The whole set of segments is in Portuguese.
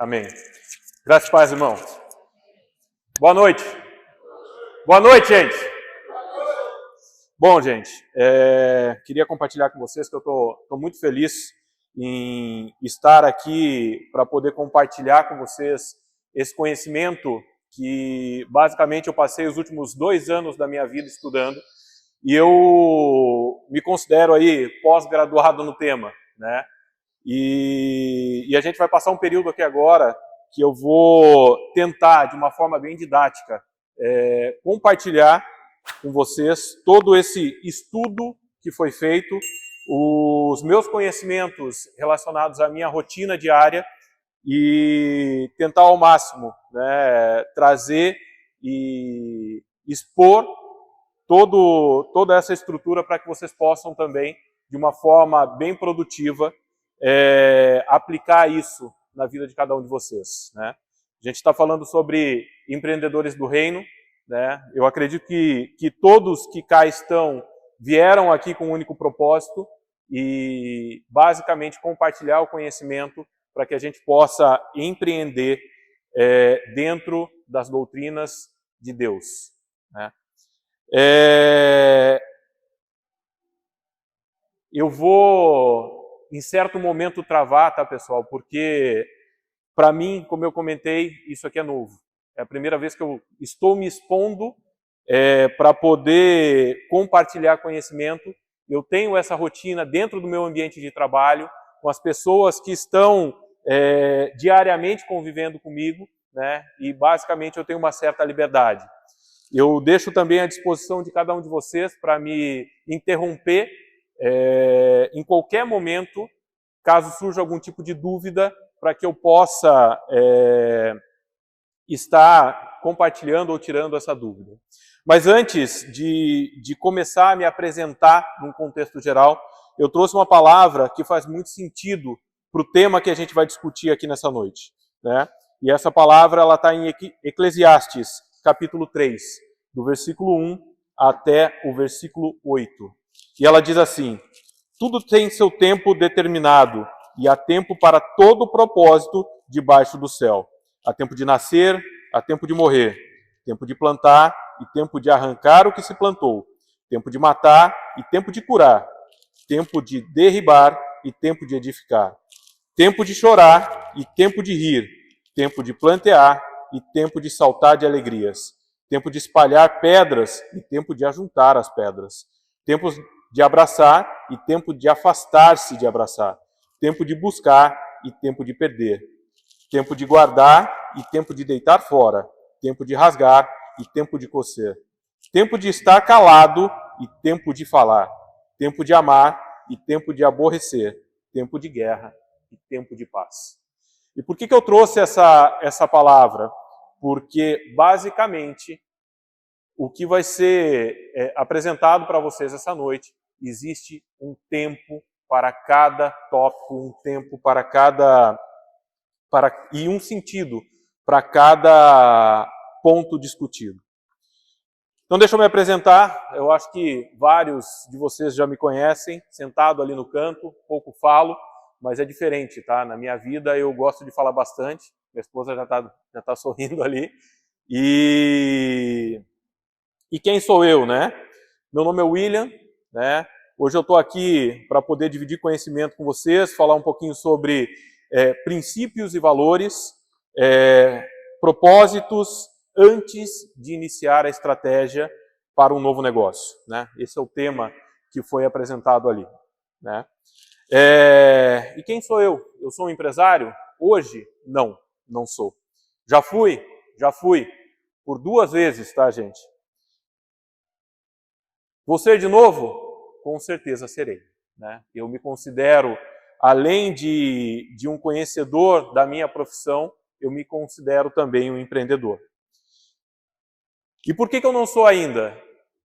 Amém. Graças e paz, irmãos. Boa noite. Boa noite, gente. Bom, gente, queria compartilhar com vocês que eu estou muito feliz em estar aqui para poder compartilhar com vocês esse conhecimento que basicamente eu passei os últimos 2 anos da minha vida estudando e eu me considero aí pós-graduado no tema, né? E a gente vai passar um período aqui agora que eu vou tentar, de uma forma bem didática, compartilhar com vocês todo esse estudo que foi feito, os meus conhecimentos relacionados à minha rotina diária e tentar ao máximo, né, trazer e expor toda essa estrutura para que vocês possam também, de uma forma bem produtiva, aplicar isso na vida de cada um de vocês, né? A gente está falando sobre empreendedores do reino, né? Eu acredito que todos que cá estão vieram aqui com um único propósito e basicamente compartilhar o conhecimento para que a gente possa empreender dentro das doutrinas de Deus, né? Eu vou, em certo momento, travar, tá, pessoal? Porque, para mim, como eu comentei, isso aqui é novo. É a primeira vez que eu estou me expondo para poder compartilhar conhecimento. Eu tenho essa rotina dentro do meu ambiente de trabalho, com as pessoas que estão diariamente convivendo comigo, né? E, basicamente, eu tenho uma certa liberdade. Eu deixo também à disposição de cada um de vocês para me interromper em qualquer momento, caso surja algum tipo de dúvida, para que eu possa estar compartilhando ou tirando essa dúvida. Mas antes de começar a me apresentar num contexto geral, eu trouxe uma palavra que faz muito sentido para o tema que a gente vai discutir aqui nessa noite, né? E essa palavra está em Eclesiastes, capítulo 3, do versículo 1 até o versículo 8. E ela diz assim: tudo tem seu tempo determinado, e há tempo para todo propósito debaixo do céu. Há tempo de nascer, há tempo de morrer, tempo de plantar e tempo de arrancar o que se plantou, tempo de matar e tempo de curar, tempo de derribar e tempo de edificar, tempo de chorar e tempo de rir, tempo de plantear e tempo de saltar de alegrias, tempo de espalhar pedras e tempo de ajuntar as pedras, tempos de abraçar e tempo de afastar-se de abraçar, tempo de buscar e tempo de perder, tempo de guardar e tempo de deitar fora, tempo de rasgar e tempo de cocer, tempo de estar calado e tempo de falar, tempo de amar e tempo de aborrecer, tempo de guerra e tempo de paz. E por que eu trouxe essa palavra? Porque, basicamente, o que vai ser apresentado para vocês essa noite, existe um tempo para cada tópico, um tempo para cada... e um sentido para cada ponto discutido. Então deixa eu me apresentar. Eu acho que vários de vocês já me conhecem, sentado ali no canto, pouco falo, mas é diferente, tá? Na minha vida eu gosto de falar bastante, minha esposa já tá sorrindo ali. E quem sou eu, né? Meu nome é William, né? Hoje eu estou aqui para poder dividir conhecimento com vocês, falar um pouquinho sobre princípios e valores, propósitos antes de iniciar a estratégia para um novo negócio, né? Esse é o tema que foi apresentado ali, né? E quem sou eu? Eu sou um empresário? Hoje, não sou. Já fui por 2 vezes, tá, gente? Vou ser de novo? Com certeza serei, né? Eu me considero, além de um conhecedor da minha profissão, eu me considero também um empreendedor. E por que eu não sou ainda?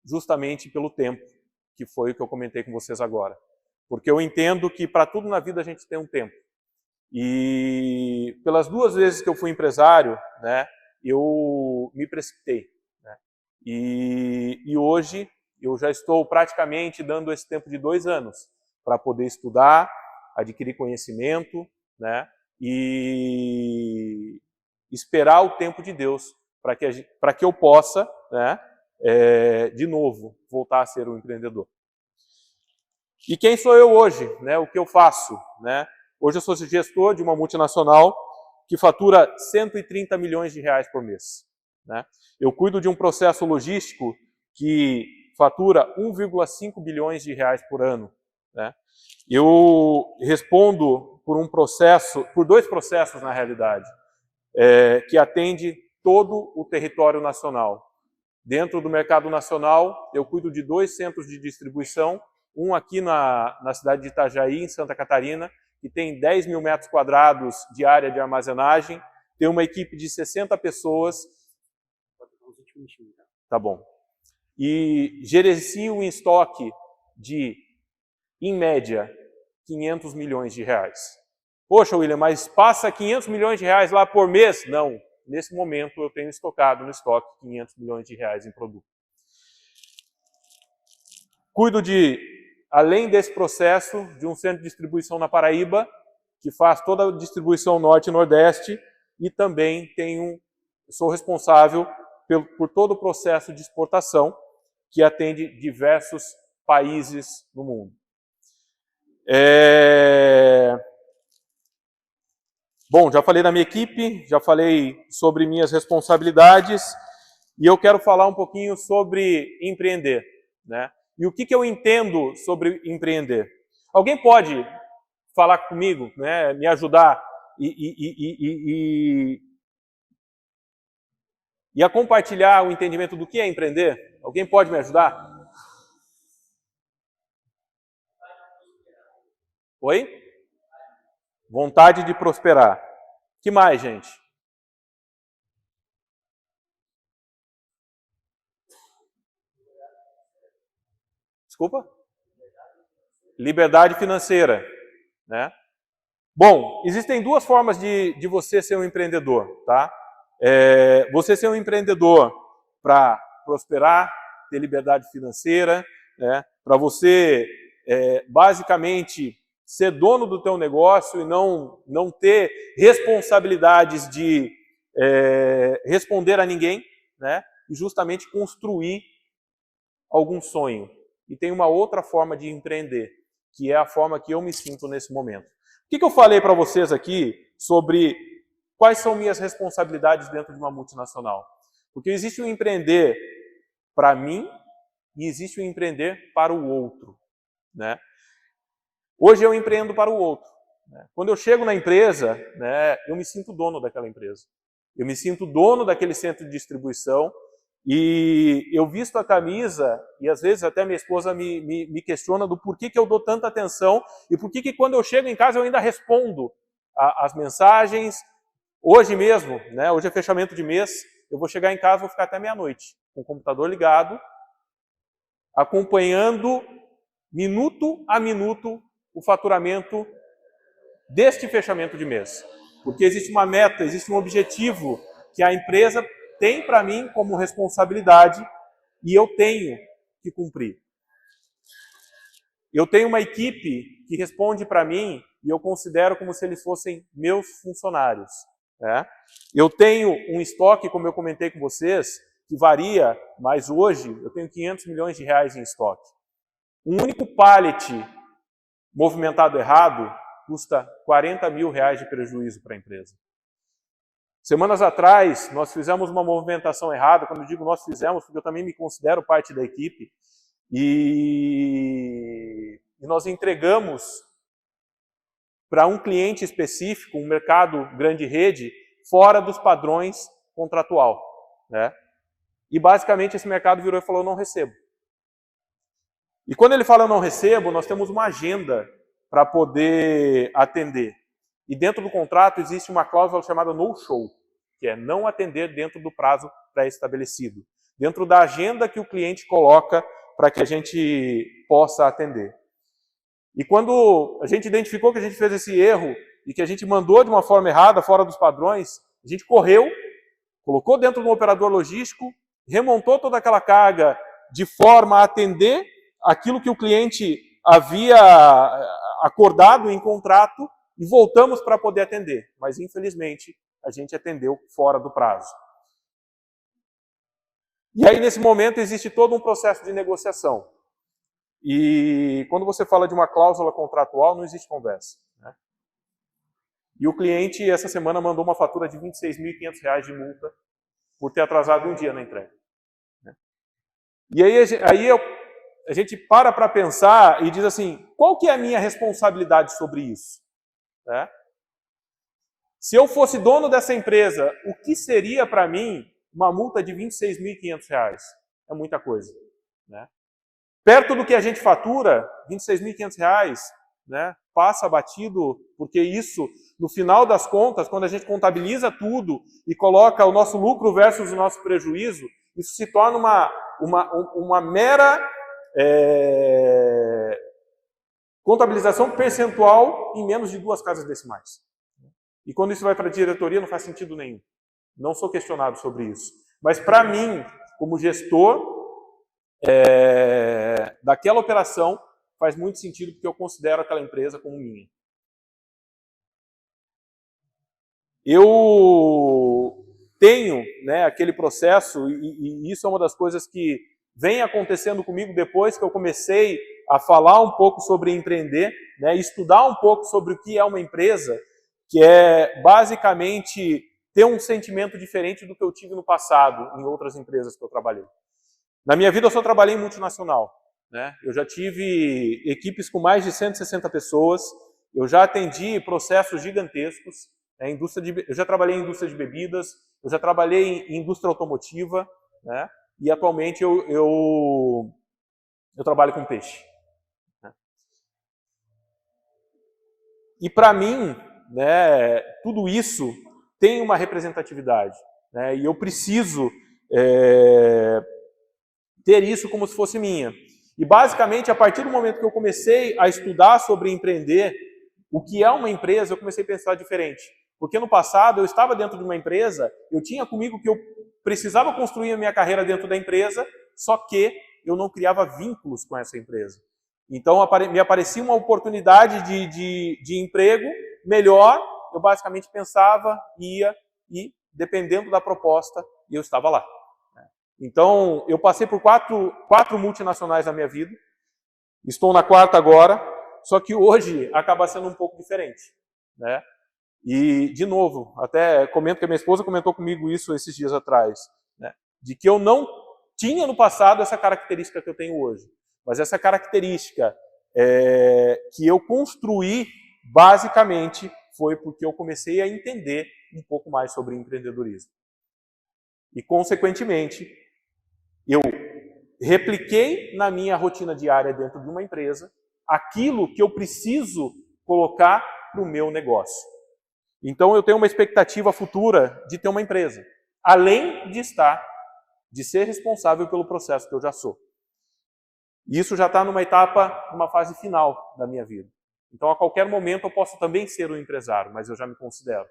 Justamente pelo tempo, que foi o que eu comentei com vocês agora. Porque eu entendo que para tudo na vida a gente tem um tempo. E pelas 2 vezes que eu fui empresário, né, eu me precipitei, né? E hoje eu já estou praticamente dando esse tempo de 2 anos para poder estudar, adquirir conhecimento, né? e esperar o tempo de Deus para que eu possa, né, de novo, voltar a ser um empreendedor. E quem sou eu hoje? Né, o que eu faço? Né? Hoje eu sou gestor de uma multinacional que fatura 130 milhões de reais por mês. Né? Eu cuido de um processo logístico que fatura 1,5 bilhões de reais por ano. Né? Eu respondo por dois processos na realidade, que atende todo o território nacional. Dentro do mercado nacional, eu cuido de 2 centros de distribuição, um aqui na cidade de Itajaí, em Santa Catarina, que tem 10 mil metros quadrados de área de armazenagem, tem uma equipe de 60 pessoas. Tá bom. E gerencio um estoque de, em média, 500 milhões de reais. Poxa, William, mas passa 500 milhões de reais lá por mês? Não. Nesse momento, eu tenho estocado no estoque 500 milhões de reais em produto. Cuido além desse processo, de um centro de distribuição na Paraíba, que faz toda a distribuição norte e nordeste, e também sou responsável por todo o processo de exportação, que atende diversos países no mundo. Bom, já falei da minha equipe, já falei sobre minhas responsabilidades, e eu quero falar um pouquinho sobre empreender, né? E o que eu entendo sobre empreender? Alguém pode falar comigo, né, me ajudar e a compartilhar o entendimento do que é empreender? Alguém pode me ajudar? Oi? Vontade de prosperar. Que mais, gente? Desculpa? Liberdade financeira. Né? Bom, existem duas formas de você ser um empreendedor. Tá? Você ser um empreendedor para prosperar, ter liberdade financeira, né? Para você, basicamente, ser dono do teu negócio e não ter responsabilidades de responder a ninguém, né? E justamente construir algum sonho. E tem uma outra forma de empreender, que é a forma que eu me sinto nesse momento. O que eu falei para vocês aqui sobre quais são minhas responsabilidades dentro de uma multinacional? Porque existe o empreender para mim e existe o empreender para o outro, né? Hoje eu empreendo para o outro. Né? Quando eu chego na empresa, né, eu me sinto dono daquela empresa. Eu me sinto dono daquele centro de distribuição e eu visto a camisa e às vezes até minha esposa me questiona do porquê que eu dou tanta atenção e porquê que quando eu chego em casa eu ainda respondo as mensagens. Hoje mesmo, né, hoje é fechamento de mês, eu vou chegar em casa e vou ficar até meia-noite com o computador ligado, acompanhando minuto a minuto o faturamento deste fechamento de mês. Porque existe uma meta, existe um objetivo que a empresa tem para mim como responsabilidade e eu tenho que cumprir. Eu tenho uma equipe que responde para mim e eu considero como se eles fossem meus funcionários. Né? Eu tenho um estoque, como eu comentei com vocês, que varia, mas hoje eu tenho 500 milhões de reais em estoque. Um único pallet movimentado errado custa 40 mil reais de prejuízo para a empresa. Semanas atrás, nós fizemos uma movimentação errada. Quando eu digo nós fizemos, porque eu também me considero parte da equipe, e nós entregamos para um cliente específico, um mercado grande rede, fora dos padrões contratual. Né? E basicamente esse mercado virou e falou, não recebo. E quando ele fala eu não recebo, nós temos uma agenda para poder atender. E dentro do contrato existe uma cláusula chamada no-show, que é não atender dentro do prazo pré-estabelecido. Dentro da agenda que o cliente coloca para que a gente possa atender. E quando a gente identificou que a gente fez esse erro e que a gente mandou de uma forma errada, fora dos padrões, a gente correu, colocou dentro do operador logístico, remontou toda aquela carga de forma a atender aquilo que o cliente havia acordado em contrato e voltamos para poder atender, mas infelizmente a gente atendeu fora do prazo. E aí nesse momento existe todo um processo de negociação. E quando você fala de uma cláusula contratual, não existe conversa, né? E o cliente essa semana mandou uma fatura de R$ 26.500 de multa por ter atrasado um dia na entrega, né? E aí a gente para pensar e diz assim, qual que é a minha responsabilidade sobre isso, né? Se eu fosse dono dessa empresa, o que seria para mim uma multa de R$ 26.500? É muita coisa, né? Perto do que a gente fatura, R$ 26.500, né, passa batido, porque isso, no final das contas, quando a gente contabiliza tudo e coloca o nosso lucro versus o nosso prejuízo, isso se torna uma mera contabilização percentual em menos de 2 casas decimais. E quando isso vai para a diretoria, não faz sentido nenhum. Não sou questionado sobre isso. Mas para mim, como gestor daquela operação, faz muito sentido porque eu considero aquela empresa como minha. Eu tenho, né, aquele processo, e isso é uma das coisas que vem acontecendo comigo depois que eu comecei a falar um pouco sobre empreender, né, estudar um pouco sobre o que é uma empresa, que é basicamente ter um sentimento diferente do que eu tive no passado em outras empresas que eu trabalhei. Na minha vida eu só trabalhei em multinacional, né? Eu já tive equipes com mais de 160 pessoas, eu já atendi processos gigantescos, né? Eu já trabalhei em indústria de bebidas, eu já trabalhei em indústria automotiva, né? E atualmente eu trabalho com peixe, né? E para mim, né, tudo isso tem uma representatividade, né? E eu preciso ter isso como se fosse minha. E basicamente, a partir do momento que eu comecei a estudar sobre empreender, o que é uma empresa, eu comecei a pensar diferente. Porque no passado eu estava dentro de uma empresa, eu tinha comigo que eu precisava construir a minha carreira dentro da empresa, só que eu não criava vínculos com essa empresa. Então me aparecia uma oportunidade de emprego melhor, eu basicamente pensava, ia e, dependendo da proposta, eu estava lá. Então, eu passei por quatro multinacionais na minha vida, estou na 4ª agora, só que hoje acaba sendo um pouco diferente, né? E, de novo, até comento que a minha esposa comentou comigo isso esses dias atrás, né? De que eu não tinha no passado essa característica que eu tenho hoje, mas essa característica que eu construí, basicamente, foi porque eu comecei a entender um pouco mais sobre empreendedorismo. E, consequentemente, eu repliquei na minha rotina diária dentro de uma empresa aquilo que eu preciso colocar para o meu negócio. Então, eu tenho uma expectativa futura de ter uma empresa, além de ser responsável pelo processo que eu já sou. Isso já está numa etapa, numa fase final da minha vida. Então, a qualquer momento, eu posso também ser um empresário, mas eu já me considero.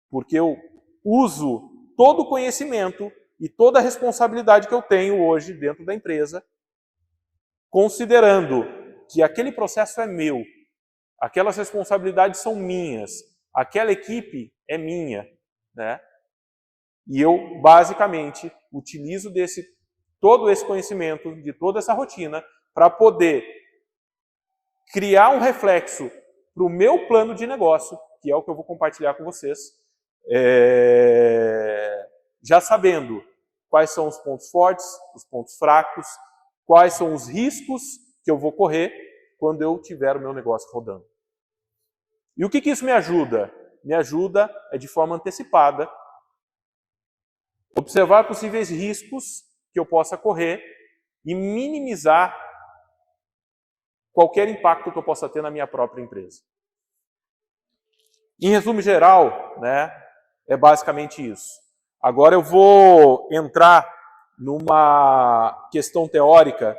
Porque eu uso todo o conhecimento e toda a responsabilidade que eu tenho hoje dentro da empresa, considerando que aquele processo é meu, aquelas responsabilidades são minhas, aquela equipe é minha, né? E eu, basicamente, utilizo todo esse conhecimento, de toda essa rotina, para poder criar um reflexo para o meu plano de negócio, que é o que eu vou compartilhar com vocês, já sabendo quais são os pontos fortes, os pontos fracos, quais são os riscos que eu vou correr quando eu tiver o meu negócio rodando. E o que isso me ajuda? Me ajuda, de forma antecipada, observar possíveis riscos que eu possa correr e minimizar qualquer impacto que eu possa ter na minha própria empresa. Em resumo geral, né, é basicamente isso. Agora eu vou entrar numa questão teórica,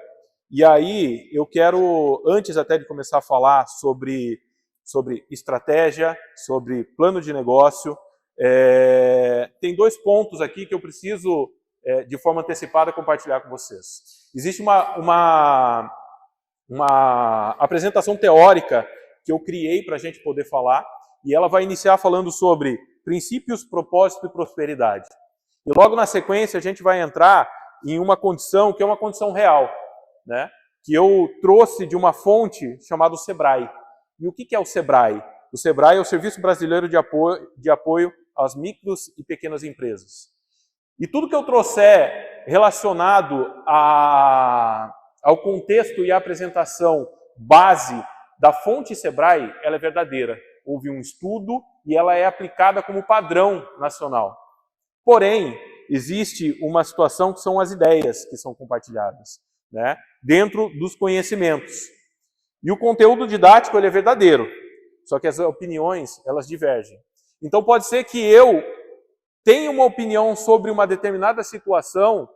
e aí eu quero, antes até de começar a falar sobre estratégia, sobre plano de negócio, tem 2 pontos aqui que eu preciso, de forma antecipada, compartilhar com vocês. Existe uma apresentação teórica que eu criei para a gente poder falar, e ela vai iniciar falando sobre princípios, propósito e prosperidade. E logo na sequência a gente vai entrar em uma condição que é uma condição real, né? Que eu trouxe de uma fonte chamada Sebrae. E o que é o Sebrae? O Sebrae é o Serviço Brasileiro de Apoio às Micros e Pequenas Empresas. E tudo que eu trouxer relacionado ao contexto e à apresentação base da fonte Sebrae, ela é verdadeira. Houve um estudo e ela é aplicada como padrão nacional. Porém, existe uma situação que são as ideias que são compartilhadas, né, dentro dos conhecimentos. E o conteúdo didático ele é verdadeiro, só que as opiniões elas divergem. Então pode ser que eu tenha uma opinião sobre uma determinada situação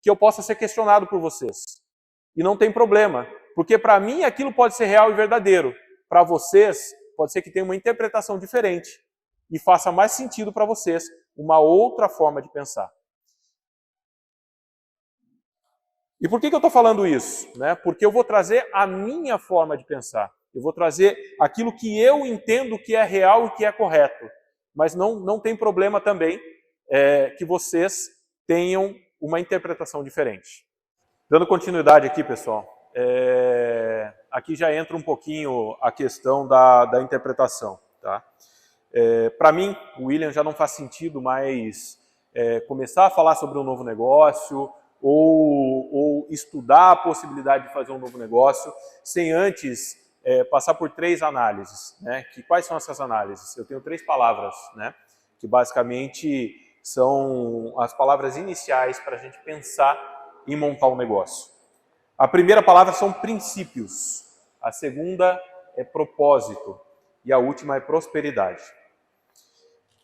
que eu possa ser questionado por vocês. E não tem problema, porque para mim aquilo pode ser real e verdadeiro. Para vocês, pode ser que tenha uma interpretação diferente e faça mais sentido para vocês uma outra forma de pensar. E por que eu estou falando isso? Né? Porque eu vou trazer a minha forma de pensar. Eu vou trazer aquilo que eu entendo que é real e que é correto. Mas não tem problema também que vocês tenham uma interpretação diferente. Dando continuidade aqui, pessoal, aqui já entra um pouquinho a questão da interpretação. Tá? Para mim, o William já não faz sentido mais começar a falar sobre um novo negócio ou estudar a possibilidade de fazer um novo negócio sem antes passar por 3 análises. Né? Quais são essas análises? Eu tenho 3 palavras, né? Que basicamente são as palavras iniciais para a gente pensar em montar um negócio. A primeira palavra são princípios, a segunda é propósito e a última é prosperidade.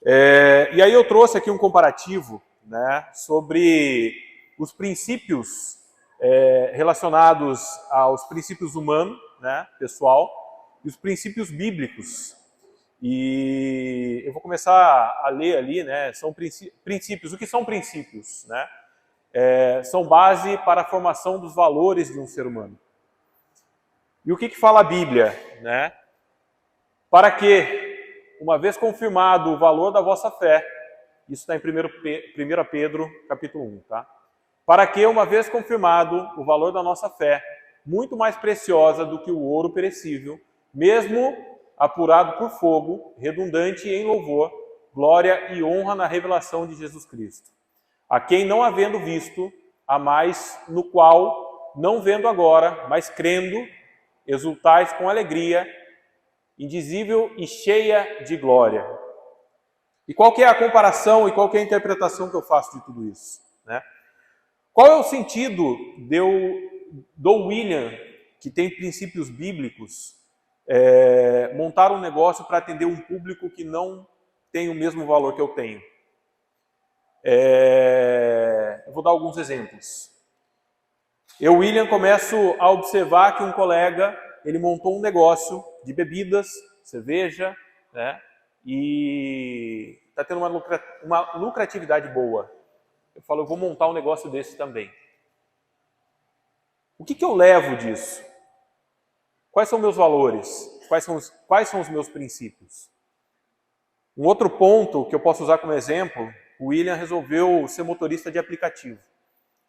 E aí eu trouxe aqui um comparativo, né, sobre os princípios relacionados aos princípios humanos, né, pessoal, e os princípios bíblicos. E eu vou começar a ler ali, né, são princípios. O que são princípios? Né? São base para a formação dos valores de um ser humano. E o que fala a Bíblia? Né? Para que, uma vez confirmado o valor da vossa fé, isso está em 1 Pedro, capítulo 1, tá? Para que, uma vez confirmado o valor da nossa fé, muito mais preciosa do que o ouro perecível, mesmo apurado por fogo, redundante em louvor, glória e honra na revelação de Jesus Cristo. A quem não havendo visto, há mais no qual, não vendo agora, mas crendo, exultais com alegria, indizível e cheia de glória. E qual que é a comparação e qual que é a interpretação que eu faço de tudo isso? Né? Qual é o sentido do William, que tem princípios bíblicos, montar um negócio para atender um público que não tem o mesmo valor que eu tenho? Eu vou dar alguns exemplos. Eu, William, começo a observar que um colega, ele montou um negócio de bebidas, cerveja, né, e está tendo uma lucratividade boa. Eu falo, eu vou montar um negócio desse também. O que eu levo disso? Quais são meus valores? Quais são os meus princípios? Um outro ponto que eu posso usar como exemplo, o William resolveu ser motorista de aplicativo.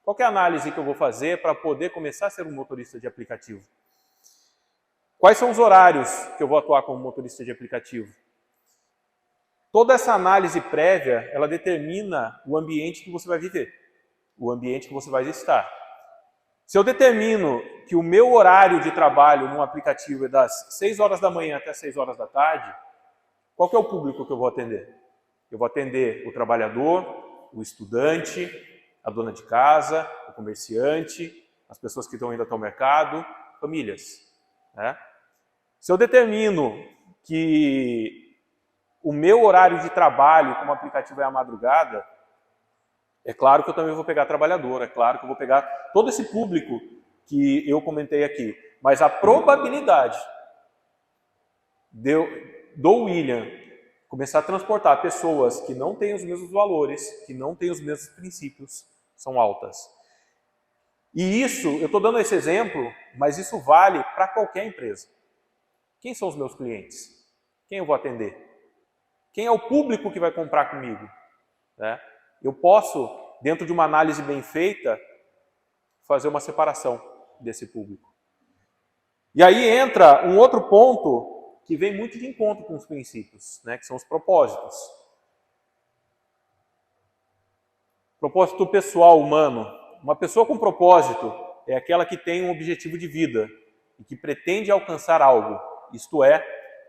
Qual que é a análise que eu vou fazer para poder começar a ser um motorista de aplicativo? Quais são os horários que eu vou atuar como motorista de aplicativo? Toda essa análise prévia, ela determina o ambiente que você vai viver, o ambiente que você vai estar. Se eu determino que o meu horário de trabalho num aplicativo é das 6 horas da manhã até 6 horas da tarde, qual que é o público que eu vou atender? Eu vou atender o trabalhador, o estudante, a dona de casa, o comerciante, as pessoas que estão indo até o mercado, famílias. Né? Se eu determino que o meu horário de trabalho como aplicativo é a madrugada, é claro que eu também vou pegar trabalhador, é claro que eu vou pegar todo esse público que eu comentei aqui. Mas a probabilidade do William começar a transportar pessoas que não têm os mesmos valores, que não têm os mesmos princípios, são altas. E isso, eu estou dando esse exemplo, mas isso vale para qualquer empresa. Quem são os meus clientes? Quem eu vou atender? Quem é o público que vai comprar comigo? Né? Eu posso, dentro de uma análise bem feita, fazer uma separação desse público. E aí entra um outro ponto que vem muito de encontro com os princípios, né, que são os propósitos. Propósito pessoal humano. Uma pessoa com propósito é aquela que tem um objetivo de vida e que pretende alcançar algo. Isto é,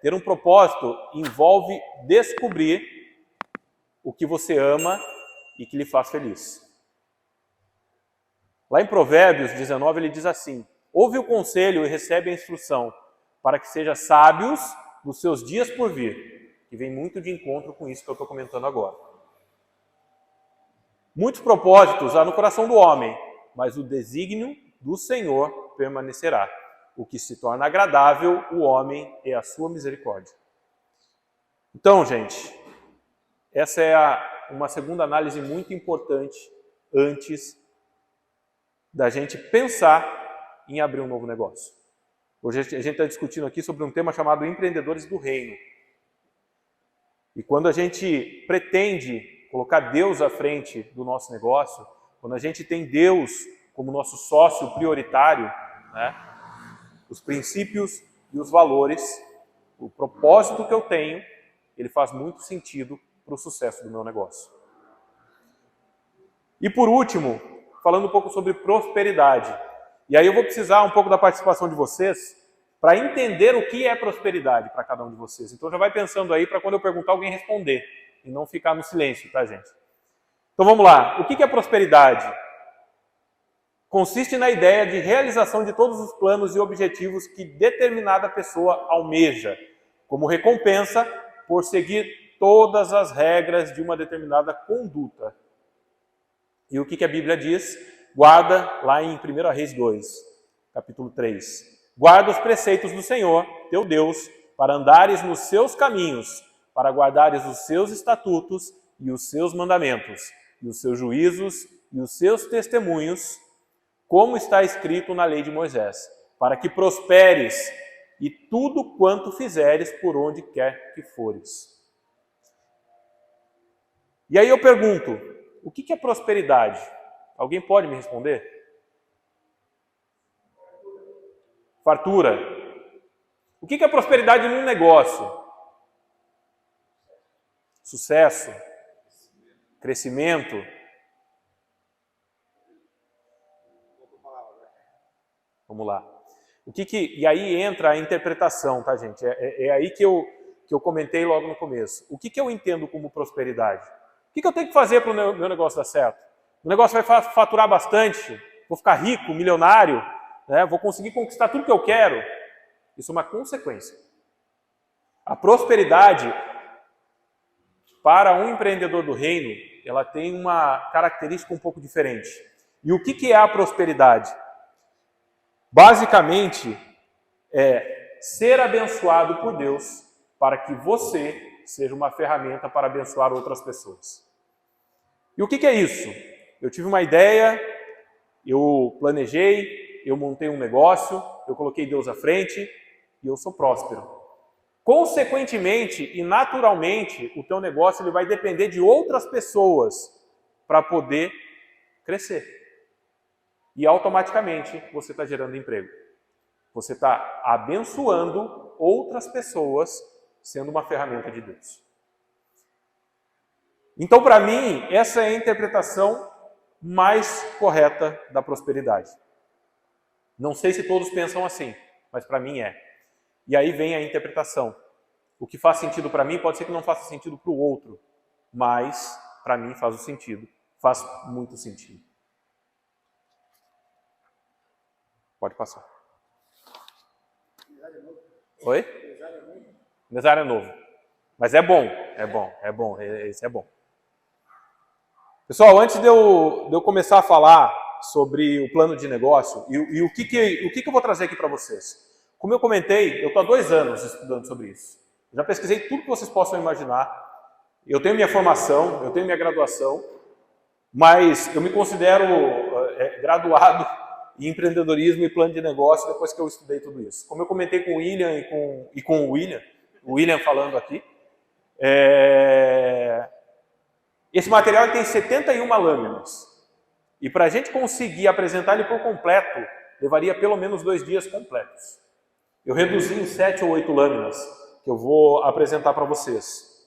ter um propósito envolve descobrir o que você ama e que lhe faz feliz. Lá em Provérbios 19 ele diz assim: ouve o conselho e recebe a instrução, para que seja sábios nos seus dias por vir, que vem muito de encontro com isso que eu estou comentando agora. Muitos propósitos há no coração do homem, mas o desígnio do Senhor permanecerá. O que se torna agradável o homem é a sua misericórdia. Então, gente, essa é uma segunda análise muito importante antes da gente pensar em abrir um novo negócio. Hoje a gente está discutindo aqui sobre um tema chamado empreendedores do reino. E quando a gente pretende colocar Deus à frente do nosso negócio, quando a gente tem Deus como nosso sócio prioritário, né, os princípios e os valores, o propósito que eu tenho, ele faz muito sentido para o sucesso do meu negócio. E por último, falando um pouco sobre prosperidade. E aí eu vou precisar um pouco da participação de vocês para entender o que é prosperidade para cada um de vocês. Então já vai pensando aí para quando eu perguntar alguém responder e não ficar no silêncio, tá, gente? Então vamos lá. O que é prosperidade? Consiste na ideia de realização de todos os planos e objetivos que determinada pessoa almeja, como recompensa por seguir todas as regras de uma determinada conduta. E o que a Bíblia diz? Guarda lá em 1 Reis 2, capítulo 3. Guarda os preceitos do Senhor, teu Deus, para andares nos seus caminhos, para guardares os seus estatutos e os seus mandamentos, e os seus juízos e os seus testemunhos, como está escrito na lei de Moisés, para que prosperes e tudo quanto fizeres por onde quer que fores. E aí eu pergunto, o que é prosperidade? Alguém pode me responder? Fartura. O que é prosperidade num negócio? Sucesso. Crescimento. Vamos lá. E aí entra a interpretação, tá, gente? É aí que eu comentei logo no começo. O que eu entendo como prosperidade? O que eu tenho que fazer para o meu negócio dar certo? O negócio vai faturar bastante, vou ficar rico, milionário, né? Vou conseguir conquistar tudo que eu quero. Isso é uma consequência. A prosperidade, para um empreendedor do reino, ela tem uma característica um pouco diferente. E o que é a prosperidade? Basicamente, é ser abençoado por Deus para que você seja uma ferramenta para abençoar outras pessoas. E o que é isso? Eu tive uma ideia, eu planejei, eu montei um negócio, eu coloquei Deus à frente e eu sou próspero. Consequentemente e naturalmente, o teu negócio ele vai depender de outras pessoas para poder crescer. E automaticamente você está gerando emprego. Você está abençoando outras pessoas sendo uma ferramenta de Deus. Então, para mim, essa é a interpretação mais correta da prosperidade. Não sei se todos pensam assim, mas para mim é. E aí vem a interpretação. O que faz sentido para mim pode ser que não faça sentido para o outro, mas para mim faz o sentido, faz muito sentido. Pode passar. Oi? Mesário é novo. Mas é bom, esse é bom. Pessoal, antes de eu começar a falar sobre o plano de negócio e o que eu vou trazer aqui para vocês. Como eu comentei, eu estou há 2 anos estudando sobre isso. Já pesquisei tudo que vocês possam imaginar. Eu tenho minha formação, eu tenho minha graduação, mas eu me considero graduado em empreendedorismo e plano de negócio depois que eu estudei tudo isso. Como eu comentei com o William e com o William falando aqui, esse material tem 71 lâminas. E para a gente conseguir apresentar ele por completo, levaria pelo menos 2 dias completos. Eu reduzi em 7 ou 8 lâminas, que eu vou apresentar para vocês.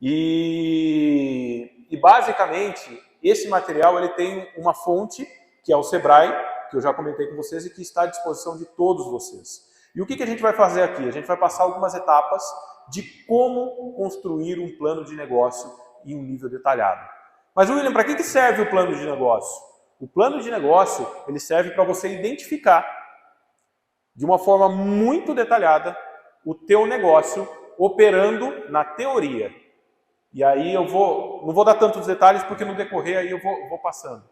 E basicamente, esse material ele tem uma fonte, que é o Sebrae, que eu já comentei com vocês e que está à disposição de todos vocês. E o que a gente vai fazer aqui? A gente vai passar algumas etapas de como construir um plano de negócio em um nível detalhado. Mas, William, para que serve o plano de negócio? O plano de negócio ele serve para você identificar, de uma forma muito detalhada, o teu negócio operando na teoria. E aí não vou dar tantos detalhes, porque no decorrer aí eu vou passando.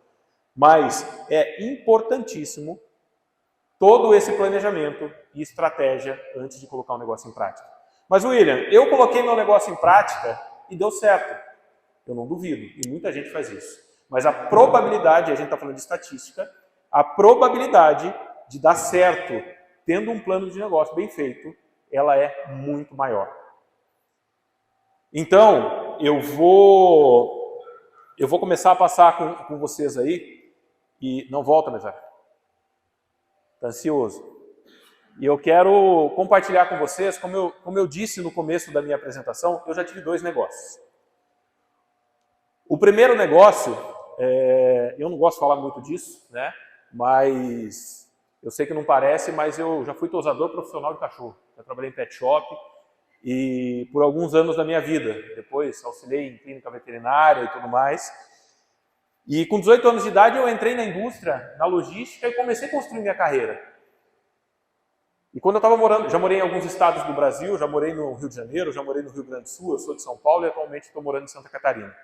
Mas é importantíssimo todo esse planejamento e estratégia antes de colocar o negócio em prática. Mas, William, eu coloquei meu negócio em prática e deu certo. Eu não duvido, e muita gente faz isso. Mas a probabilidade, a gente está falando de estatística, a probabilidade de dar certo tendo um plano de negócio bem feito, ela é muito maior. Então, eu vou começar a passar com vocês aí, e não volta, Mesário. Está ansioso. E eu quero compartilhar com vocês, como eu disse no começo da minha apresentação, eu já tive 2 negócios. O primeiro negócio, eu não gosto de falar muito disso, né? Mas eu sei que não parece, mas eu já fui tosador profissional de cachorro. Já trabalhei em pet shop e por alguns anos da minha vida. Depois auxiliei em clínica veterinária e tudo mais. E com 18 anos de idade eu entrei na indústria, na logística e comecei a construir minha carreira. E quando eu estava morando, já morei em alguns estados do Brasil, já morei no Rio de Janeiro, já morei no Rio Grande do Sul, eu sou de São Paulo e atualmente estou morando em Santa Catarina.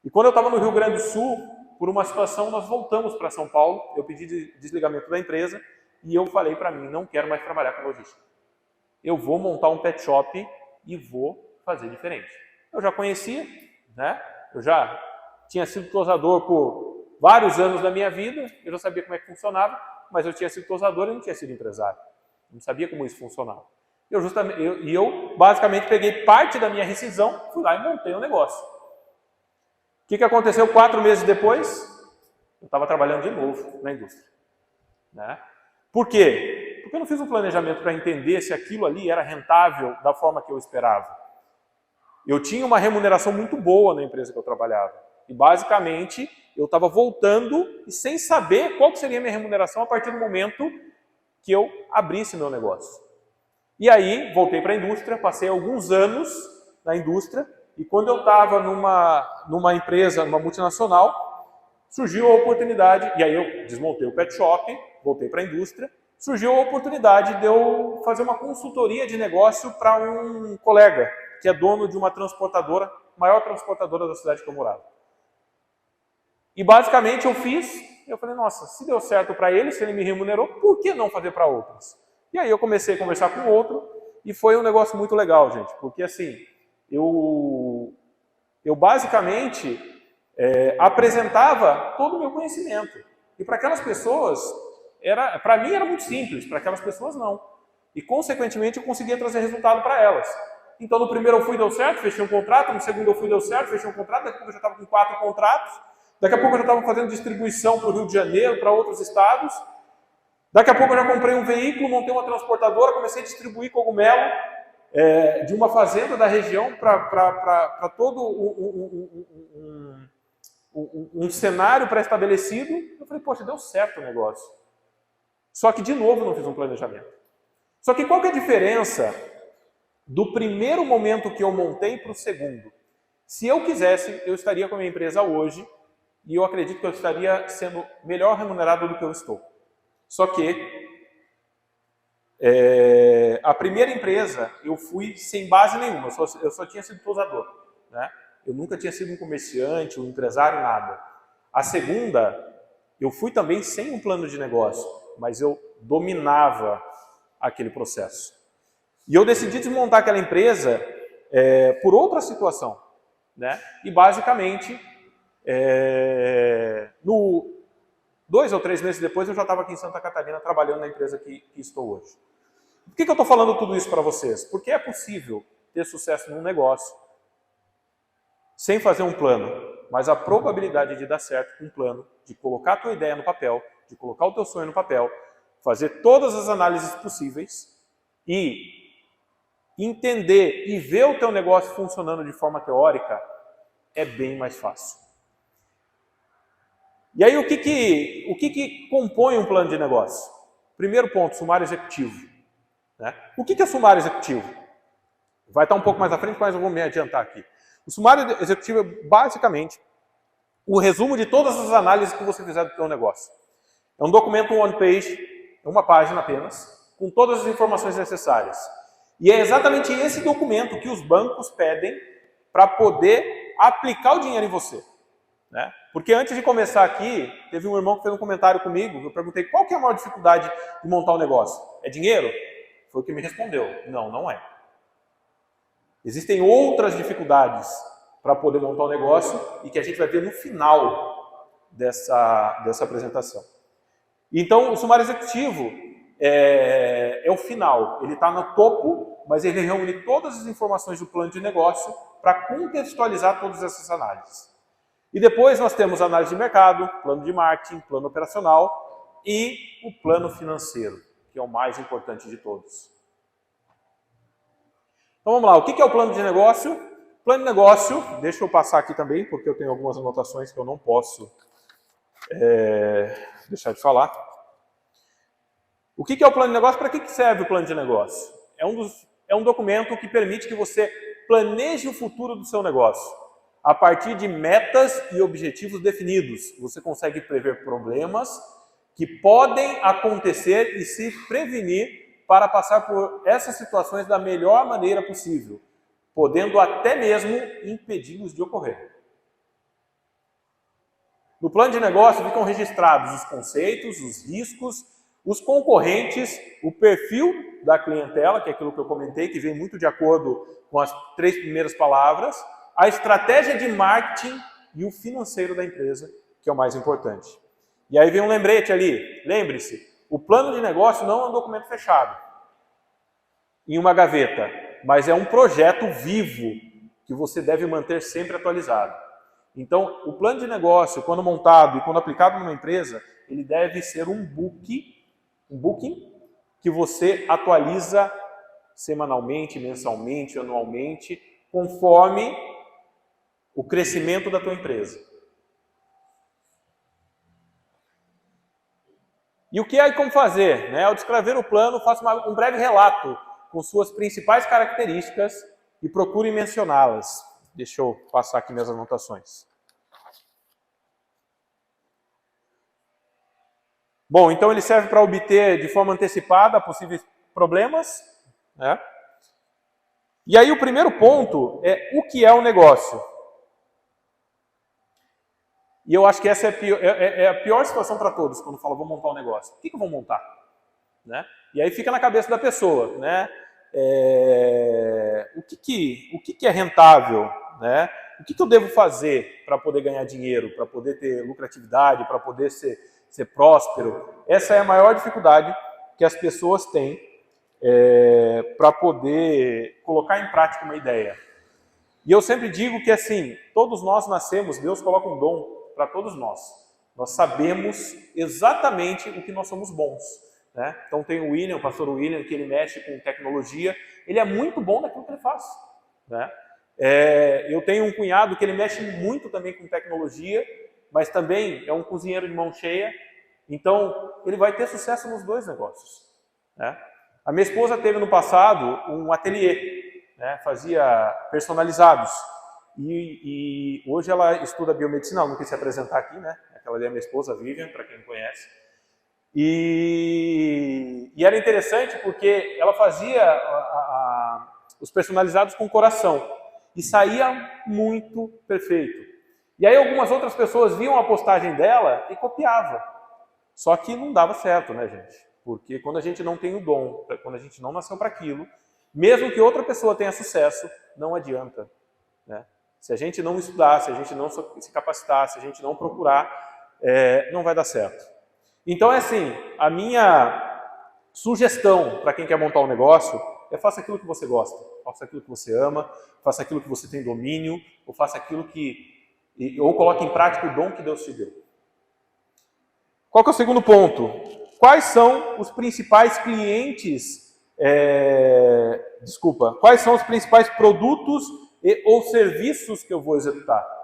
E quando eu estava no Rio Grande do Sul, por uma situação, nós voltamos para São Paulo, eu pedi desligamento da empresa e eu falei para mim, não quero mais trabalhar com logística. Eu vou montar um pet shop e vou fazer diferente. Eu já conhecia, né? Eu já tinha sido tosador por vários anos da minha vida, eu já sabia como é que funcionava, mas eu tinha sido tosador e não tinha sido empresário. Não sabia como isso funcionava. Eu basicamente peguei parte da minha rescisão, fui lá e montei um negócio. O que aconteceu 4 meses depois? Eu estava trabalhando de novo na indústria. Né? Por quê? Porque eu não fiz um planejamento para entender se aquilo ali era rentável da forma que eu esperava. Eu tinha uma remuneração muito boa na empresa que eu trabalhava. E basicamente eu estava voltando e sem saber qual seria a minha remuneração a partir do momento que eu abrisse meu negócio. E aí voltei para a indústria, passei alguns anos na indústria, e quando eu estava numa empresa, numa multinacional, surgiu a oportunidade, e aí eu desmontei o pet shop, voltei para a indústria, surgiu a oportunidade de eu fazer uma consultoria de negócio para um colega, que é dono de uma transportadora, maior transportadora da cidade que eu morava. E basicamente eu falei, nossa, se deu certo para ele, se ele me remunerou, por que não fazer para outros? E aí eu comecei a conversar com outro, e foi um negócio muito legal, gente, porque assim, eu basicamente apresentava todo o meu conhecimento. E para aquelas pessoas, para mim era muito simples, para aquelas pessoas não. E consequentemente eu conseguia trazer resultado para elas. Então no primeiro eu fui, deu certo, fechei um contrato, no segundo eu fui, deu certo, fechei um contrato, daqui a pouco eu já estava com 4 contratos, daqui a pouco eu já estava fazendo distribuição para o Rio de Janeiro, para outros estados, daqui a pouco eu já comprei um veículo, montei uma transportadora, comecei a distribuir cogumelo, de uma fazenda da região para todo um cenário pré-estabelecido. Eu falei, poxa, deu certo o negócio. Só que, de novo, não fiz um planejamento. Só que qual que é a diferença do primeiro momento que eu montei para o segundo? Se eu quisesse, eu estaria com a minha empresa hoje e eu acredito que eu estaria sendo melhor remunerado do que eu estou. Só que a primeira empresa, eu fui sem base nenhuma, eu só tinha sido tosador, né? Eu nunca tinha sido um comerciante, um empresário, nada. A segunda, eu fui também sem um plano de negócio, mas eu dominava aquele processo. E eu decidi desmontar aquela empresa por outra situação, né? E basicamente, 2 ou 3 meses depois eu já estava aqui em Santa Catarina trabalhando na empresa que estou hoje. Por que eu estou falando tudo isso para vocês? Porque é possível ter sucesso num negócio sem fazer um plano, mas a probabilidade de dar certo com um plano, de colocar a tua ideia no papel, de colocar o teu sonho no papel, fazer todas as análises possíveis e entender e ver o teu negócio funcionando de forma teórica é bem mais fácil. E aí o que compõe um plano de negócio? Primeiro ponto, sumário executivo. Né? O que é sumário executivo? Vai estar um pouco mais à frente, mas eu vou me adiantar aqui. O sumário executivo é basicamente o resumo de todas as análises que você fizer do seu negócio. É um documento one page, uma página apenas, com todas as informações necessárias. E é exatamente esse documento que os bancos pedem para poder aplicar o dinheiro em você. Né? Porque antes de começar aqui, teve um irmão que fez um comentário comigo, eu perguntei qual que é a maior dificuldade de montar um negócio? É dinheiro? Foi o que me respondeu. Não, não é. Existem outras dificuldades para poder montar um negócio e que a gente vai ver no final dessa apresentação. Então, o sumário executivo é o final. Ele está no topo, mas ele reúne todas as informações do plano de negócio para contextualizar todas essas análises. E depois nós temos análise de mercado, plano de marketing, plano operacional e o plano financeiro, que é o mais importante de todos. Então vamos lá, o que é o plano de negócio? Plano de negócio, deixa eu passar aqui também, porque eu tenho algumas anotações que eu não posso deixar de falar. O que é o plano de negócio? Para que serve o plano de negócio? É um documento que permite que você planeje o futuro do seu negócio. A partir de metas e objetivos definidos, você consegue prever problemas que podem acontecer e se prevenir para passar por essas situações da melhor maneira possível, podendo até mesmo impedi-los de ocorrer. No plano de negócio ficam registrados os conceitos, os riscos, os concorrentes, o perfil da clientela, que é aquilo que eu comentei, que vem muito de acordo com as 3 primeiras palavras, a estratégia de marketing e o financeiro da empresa, que é o mais importante. E aí vem um lembrete ali, lembre-se, o plano de negócio não é um documento fechado em uma gaveta, mas é um projeto vivo que você deve manter sempre atualizado. Então, o plano de negócio, quando montado e quando aplicado numa empresa, ele deve ser um booking que você atualiza semanalmente, mensalmente, anualmente, conforme o crescimento da tua empresa. E o que há como fazer? Ao descrever o plano, faça um breve relato com suas principais características e procure mencioná-las. Deixa eu passar aqui minhas anotações. Bom, então ele serve para obter de forma antecipada possíveis problemas. Né? E aí o primeiro ponto é o que é o negócio. E eu acho que essa é a pior situação para todos, quando fala, vou montar um negócio. O que eu vou montar? Né? E aí fica na cabeça da pessoa. Né? O que é rentável? Né? O que eu devo fazer para poder ganhar dinheiro, para poder ter lucratividade, para poder ser próspero? Essa é a maior dificuldade que as pessoas têm para poder colocar em prática uma ideia. E eu sempre digo que assim, todos nós nascemos, Deus coloca um dom para todos nós. Nós sabemos exatamente o que nós somos bons. Né? Então tem o pastor William, que ele mexe com tecnologia. Ele é muito bom naquilo que ele faz. Né? Eu tenho um cunhado que ele mexe muito também com tecnologia, mas também é um cozinheiro de mão cheia. Então ele vai ter sucesso nos 2 negócios. Né? A minha esposa teve no passado um ateliê, né? Fazia personalizados. E hoje ela estuda biomedicina, ela não quis se apresentar aqui, né? Aquela ali é a minha esposa, Vivian, para quem não conhece. E era interessante porque ela fazia os personalizados com coração. E saía muito perfeito. E aí algumas outras pessoas viam a postagem dela e copiavam. Só que não dava certo, né, gente? Porque quando a gente não tem o dom, quando a gente não nasceu para aquilo, mesmo que outra pessoa tenha sucesso, não adianta. Né? Se a gente não estudar, se a gente não se capacitar, se a gente não procurar, não vai dar certo. Então é assim, a minha sugestão para quem quer montar um negócio é faça aquilo que você gosta, faça aquilo que você ama, faça aquilo que você tem domínio, ou faça aquilo ou coloque em prática o dom que Deus te deu. Qual que é o segundo ponto? Quais são os principais clientes, quais são os principais produtos ou serviços que eu vou executar?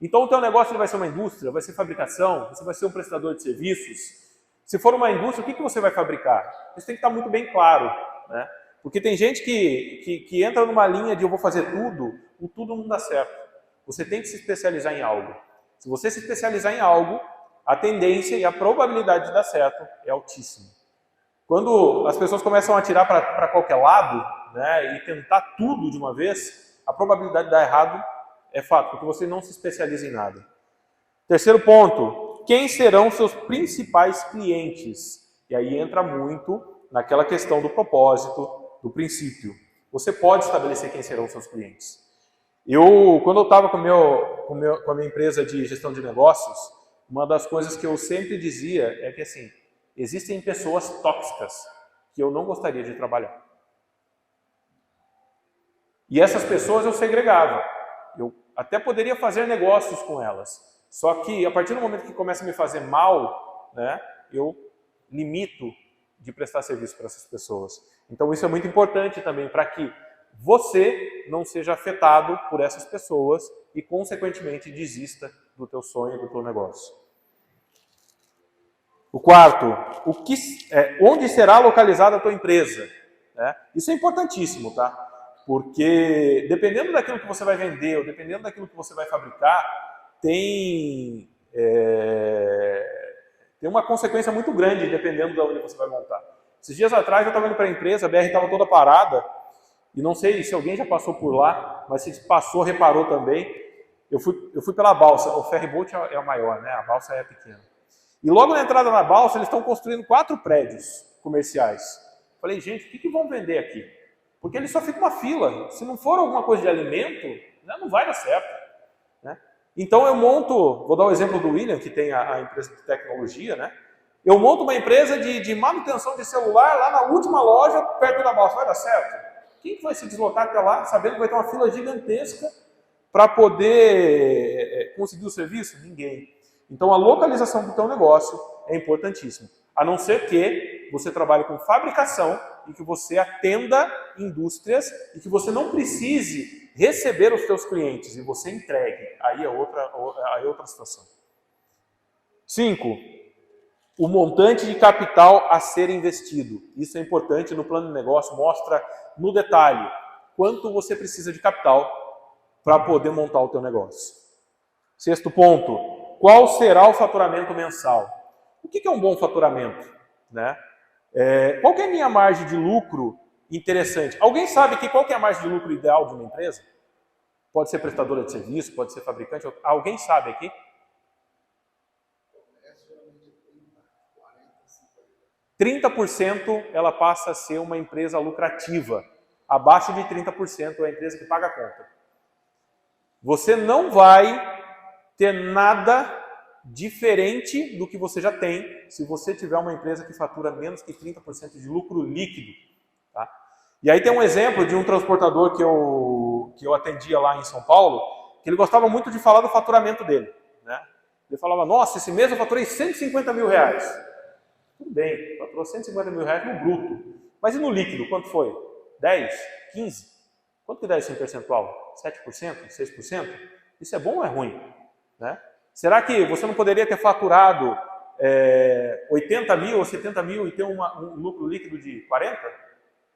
Então o teu negócio vai ser uma indústria, vai ser fabricação, você vai ser um prestador de serviços. Se for uma indústria, o que você vai fabricar? Isso tem que estar muito bem claro, né? Porque tem gente que entra numa linha de eu vou fazer tudo, o tudo não dá certo. Você tem que se especializar em algo. Se você se especializar em algo, a tendência e a probabilidade de dar certo é altíssima. Quando as pessoas começam a atirar para qualquer lado, né, e tentar tudo de uma vez, a probabilidade de dar errado é fato, porque você não se especializa em nada. Terceiro ponto, quem serão seus principais clientes? E aí entra muito naquela questão do propósito, do princípio. Você pode estabelecer quem serão seus clientes. Quando eu estava com a minha empresa de gestão de negócios, uma das coisas que eu sempre dizia é que assim, existem pessoas tóxicas que eu não gostaria de trabalhar. E essas pessoas eu segregava. Eu até poderia fazer negócios com elas. Só que a partir do momento que começa a me fazer mal, né, eu limito de prestar serviço para essas pessoas. Então isso é muito importante também para que você não seja afetado por essas pessoas e, consequentemente, desista do teu sonho, do teu negócio. O quarto, onde será localizada a tua empresa? Isso é importantíssimo, tá? Porque dependendo daquilo que você vai vender ou dependendo daquilo que você vai fabricar, tem uma consequência muito grande dependendo de onde você vai montar. Esses dias atrás eu estava indo para a empresa, a BR estava toda parada, e não sei se alguém já passou por lá, mas se passou, reparou também. Eu fui pela balsa, o ferryboat é a maior, né? A balsa é pequena. E logo na entrada da balsa eles estão construindo 4 prédios comerciais. Falei, gente, o que vão vender aqui? Porque eles só ficam uma fila. Se não for alguma coisa de alimento, né, não vai dar certo. Né? Então eu monto, vou dar o exemplo do William, que tem a empresa de tecnologia, né? Eu monto uma empresa de manutenção de celular lá na última loja, perto da balsa. Vai dar certo? Quem que vai se deslocar até lá, sabendo que vai ter uma fila gigantesca para poder conseguir o serviço? Ninguém. Então a localização do teu negócio é importantíssima. A não ser que você trabalhe com fabricação e que você atenda indústrias e que você não precise receber os teus clientes e você entregue. Aí é outra situação. 5. O montante de capital a ser investido. Isso é importante no plano de negócio, mostra no detalhe quanto você precisa de capital para poder montar o teu negócio. 6º ponto, qual será o faturamento mensal? O que é um bom faturamento? Né? Qual que é a minha margem de lucro interessante? Alguém sabe qual que é a margem de lucro ideal de uma empresa? Pode ser prestadora de serviço, pode ser fabricante. Alguém sabe aqui? 30% ela passa a ser uma empresa lucrativa. Abaixo de 30% é a empresa que paga a conta. Você não vai ter nada diferente do que você já tem se você tiver uma empresa que fatura menos que 30% de lucro líquido. Tá? E aí tem um exemplo de um transportador que eu atendia lá em São Paulo, que ele gostava muito de falar do faturamento dele. Né? Ele falava, nossa, esse mês eu faturei 150 mil reais. Tudo bem, faturou 150 mil reais no bruto. Mas e no líquido, quanto foi? 10? 15? Quanto que dá isso em percentual? 7%? 6%? Isso é bom ou é ruim? Né? Será que você não poderia ter faturado 80 mil ou 70 mil e ter um lucro líquido de 40?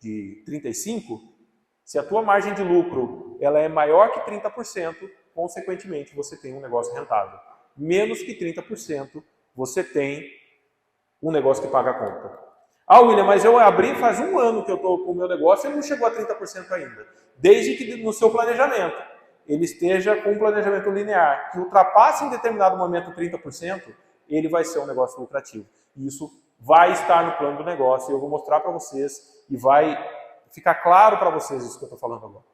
De 35? Se a tua margem de lucro ela é maior que 30%, consequentemente você tem um negócio rentável. Menos que 30%, você tem um negócio que paga a conta. Ah, William, mas eu abri faz 1 ano que eu estou com o meu negócio e não chegou a 30% ainda. Desde que no seu planejamento ele esteja com um planejamento linear, que ultrapasse em determinado momento 30%, ele vai ser um negócio lucrativo. E isso vai estar no plano do negócio e eu vou mostrar para vocês e vai ficar claro para vocês isso que eu estou falando agora.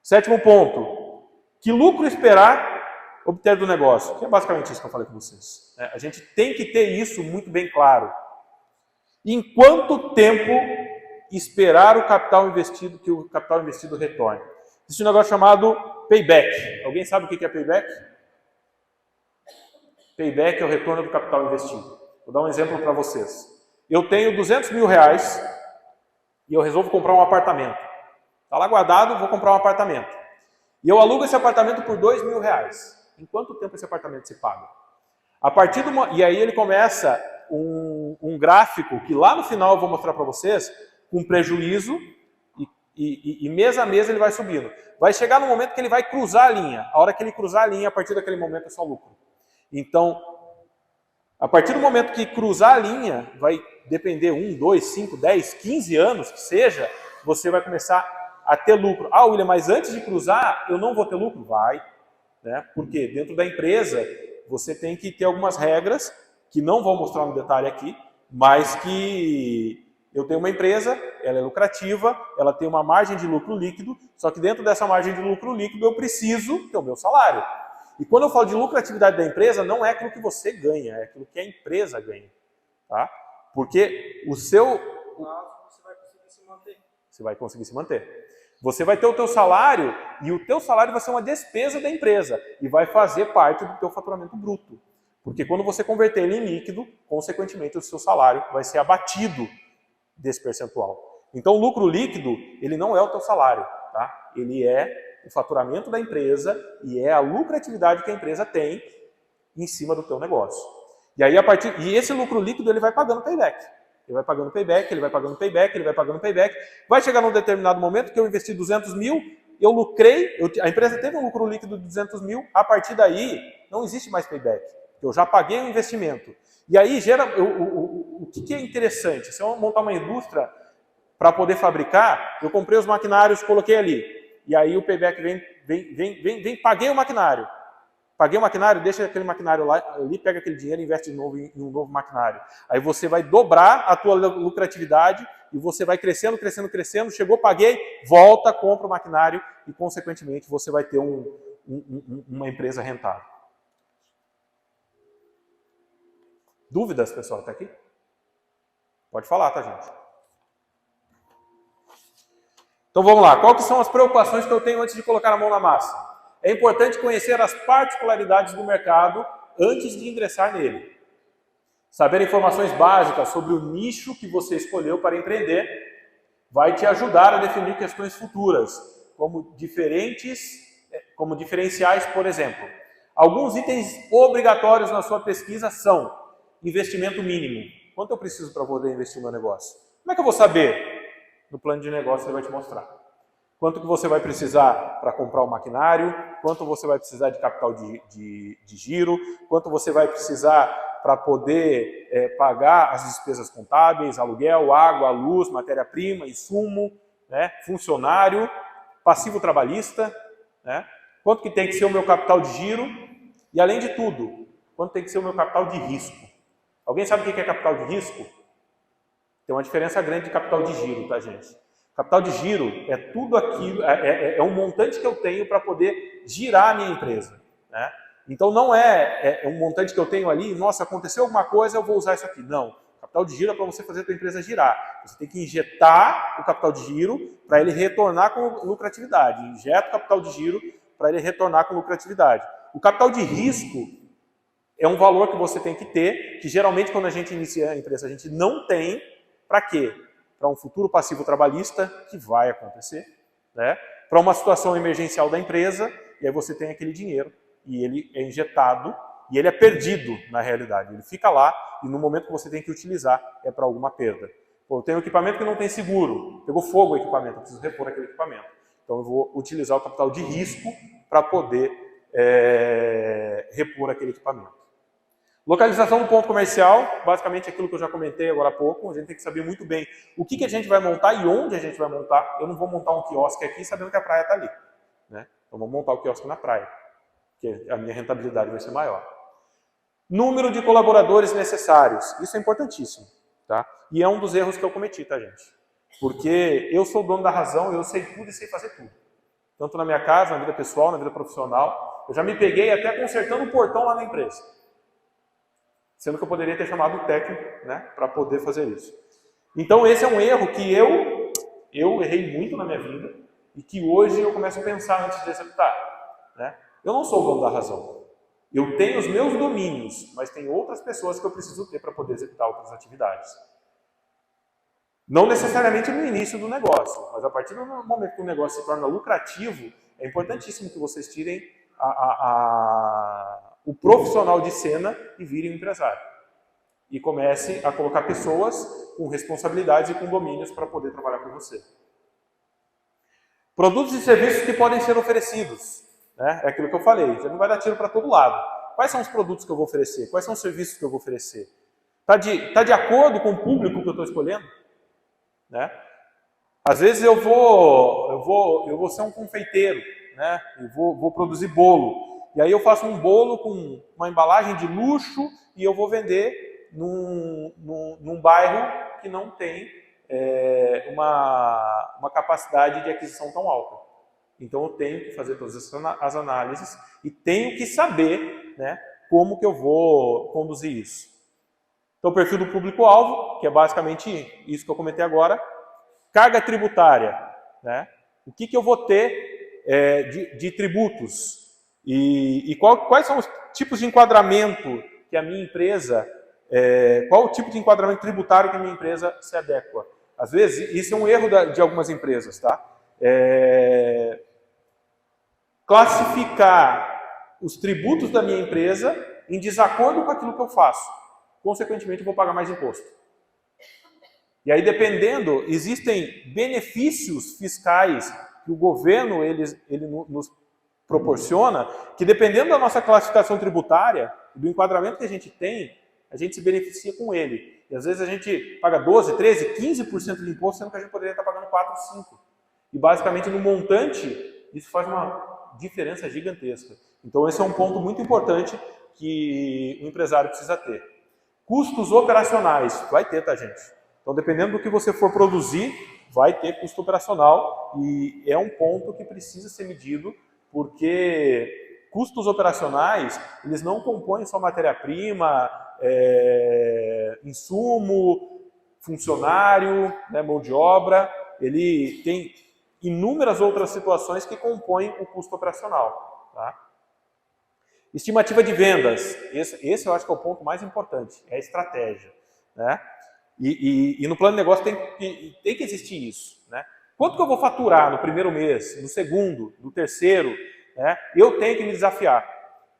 7º ponto, que lucro esperar obter do negócio, que é basicamente isso que eu falei com vocês. A gente tem que ter isso muito bem claro. Em quanto tempo esperar o capital investido, que o capital investido retorne? Existe um negócio chamado payback. Alguém sabe o que é payback? Payback é o retorno do capital investido. Vou dar um exemplo para vocês. Eu tenho 200 mil reais e eu resolvo comprar um apartamento. Está lá guardado, vou comprar um apartamento. E eu alugo esse apartamento por 2 mil reais. Em quanto tempo esse apartamento se paga? E aí ele começa um gráfico que lá no final eu vou mostrar para vocês, com prejuízo, e mês a mês ele vai subindo. Vai chegar no momento que ele vai cruzar a linha. A hora que ele cruzar a linha, a partir daquele momento é só lucro. Então, a partir do momento que cruzar a linha, vai depender 1, 2, 5, 10, 15 anos que seja, você vai começar a ter lucro. Ah, William, mas antes de cruzar, eu não vou ter lucro? Vai. Né? Porque dentro da empresa, você tem que ter algumas regras, que não vou mostrar no detalhe aqui, mas que eu tenho uma empresa, ela é lucrativa, ela tem uma margem de lucro líquido, só que dentro dessa margem de lucro líquido eu preciso ter o meu salário. E quando eu falo de lucratividade da empresa, não é aquilo que você ganha, é aquilo que a empresa ganha. Tá? Porque o seu... Você vai conseguir se manter. Você vai conseguir se manter. Você vai ter o teu salário e o teu salário vai ser uma despesa da empresa e vai fazer parte do teu faturamento bruto. Porque quando você converter ele em líquido, consequentemente o seu salário vai ser abatido desse percentual. Então o lucro líquido, ele não é o teu salário, tá? Ele é o faturamento da empresa e é a lucratividade que a empresa tem em cima do teu negócio. E aí e esse lucro líquido ele vai pagando payback. Ele vai pagando payback, ele vai pagando payback, ele vai pagando payback. Vai chegar num determinado momento que eu investi 200 mil, eu lucrei, a empresa teve um lucro líquido de 200 mil, a partir daí não existe mais payback. Eu já paguei o investimento. E aí o que é interessante? Se eu montar uma indústria para poder fabricar, eu comprei os maquinários, coloquei ali. E aí o payback vem, paguei o maquinário. Paguei o maquinário, deixa aquele maquinário lá, ali pega aquele dinheiro e investe de novo em um novo maquinário. Aí você vai dobrar a tua lucratividade e você vai crescendo, crescendo, crescendo. Chegou, paguei, volta, compra o maquinário e, consequentemente, você vai ter uma empresa rentável. Dúvidas, pessoal, até aqui? Pode falar, tá, gente? Então vamos lá. Quais são as preocupações que eu tenho antes de colocar a mão na massa? É importante conhecer as particularidades do mercado antes de ingressar nele. Saber informações básicas sobre o nicho que você escolheu para empreender vai te ajudar a definir questões futuras, como diferenciais, por exemplo. Alguns itens obrigatórios na sua pesquisa são investimento mínimo. Quanto eu preciso para poder investir no meu negócio? Como é que eu vou saber? No plano de negócio ele vai te mostrar. Quanto que você vai precisar para comprar o maquinário, quanto você vai precisar de capital de giro, quanto você vai precisar para poder pagar as despesas contábeis, aluguel, água, luz, matéria-prima, insumo, né, funcionário, passivo trabalhista, né, quanto que tem que ser o meu capital de giro e, além de tudo, quanto tem que ser o meu capital de risco. Alguém sabe o que é capital de risco? Tem uma diferença grande de capital de giro, tá, gente? Capital de giro é tudo aquilo, é um montante que eu tenho para poder girar a minha empresa. Né? Então não é um montante que eu tenho ali, nossa, aconteceu alguma coisa, eu vou usar isso aqui. Não. Capital de giro é para você fazer a sua empresa girar. Você tem que injetar o capital de giro para ele retornar com lucratividade. Injeta o capital de giro para ele retornar com lucratividade. O capital de risco é um valor que você tem que ter, que geralmente quando a gente inicia a empresa a gente não tem. Para quê? Para um futuro passivo trabalhista, que vai acontecer, né? Para uma situação emergencial da empresa, e aí você tem aquele dinheiro, e ele é injetado, e ele é perdido na realidade. Ele fica lá, e no momento que você tem que utilizar, é para alguma perda. Pô, eu tenho um equipamento que não tem seguro, pegou fogo o equipamento, eu preciso repor aquele equipamento. Então eu vou utilizar o capital de risco para poder repor aquele equipamento. Localização do ponto comercial, basicamente aquilo que eu já comentei agora há pouco, a gente tem que saber muito bem o que a gente vai montar e onde a gente vai montar. Eu não vou montar um quiosque aqui sabendo que a praia está ali. Né? Então vou montar o quiosque na praia, porque a minha rentabilidade vai ser maior. Número de colaboradores necessários, isso é importantíssimo. Tá? E é um dos erros que eu cometi, tá, gente? Porque eu sou o dono da razão, eu sei tudo e sei fazer tudo. tanto na minha casa, na vida pessoal, na vida profissional. Eu já me peguei até consertando um portão lá na empresa. Sendo que eu poderia ter chamado o técnico, né, para poder fazer isso. Então esse é um erro que eu errei muito na minha vida e que hoje eu começo a pensar antes de executar. Né? Eu não sou o dono da razão. Eu tenho os meus domínios, mas tem outras pessoas que eu preciso ter para poder executar outras atividades. Não necessariamente no início do negócio, mas a partir do momento que o negócio se torna lucrativo, é importantíssimo que vocês tirem o profissional de cena e virem um empresário. E comece a colocar pessoas com responsabilidades e com domínios para poder trabalhar com você. Produtos e serviços que podem ser oferecidos. Né? É aquilo que eu falei, você não vai dar tiro para todo lado. Quais são os produtos que eu vou oferecer? Quais são os serviços que eu vou oferecer? Tá de acordo com o público que eu estou escolhendo? Né? Às vezes eu vou ser um confeiteiro, né? Eu vou produzir bolo. E aí eu faço um bolo com uma embalagem de luxo e eu vou vender num bairro que não tem uma capacidade de aquisição tão alta. Então eu tenho que fazer todas as análises e tenho que saber, né, como que eu vou conduzir isso. Então o perfil do público-alvo, que é basicamente isso que eu comentei agora, carga tributária, né? O que eu vou ter de tributos e quais são os tipos de enquadramento que a minha empresa, qual o tipo de enquadramento tributário que a minha empresa se adequa. Às vezes, isso é um erro de algumas empresas, tá? Classificar os tributos da minha empresa em desacordo com aquilo que eu faço. Consequentemente, eu vou pagar mais imposto. E aí, dependendo, existem benefícios fiscais que o governo ele nos proporciona, que dependendo da nossa classificação tributária, do enquadramento que a gente tem, a gente se beneficia com ele. E às vezes a gente paga 12%, 13%, 15% de imposto, sendo que a gente poderia estar pagando 4%, 5%. E basicamente no montante, isso faz uma diferença gigantesca. Então esse é um ponto muito importante que o empresário precisa ter. Custos operacionais, vai ter, tá, gente? Então dependendo do que você for produzir, vai ter custo operacional e é um ponto que precisa ser medido, porque custos operacionais, eles não compõem só matéria-prima, insumo, funcionário, né, mão de obra, ele tem inúmeras outras situações que compõem o custo operacional. Tá? Estimativa de vendas, esse eu acho que é o ponto mais importante, é a estratégia. Né? E no plano de negócio tem que existir isso. Né? Quanto que eu vou faturar no primeiro mês, no segundo, no terceiro, né? Eu tenho que me desafiar.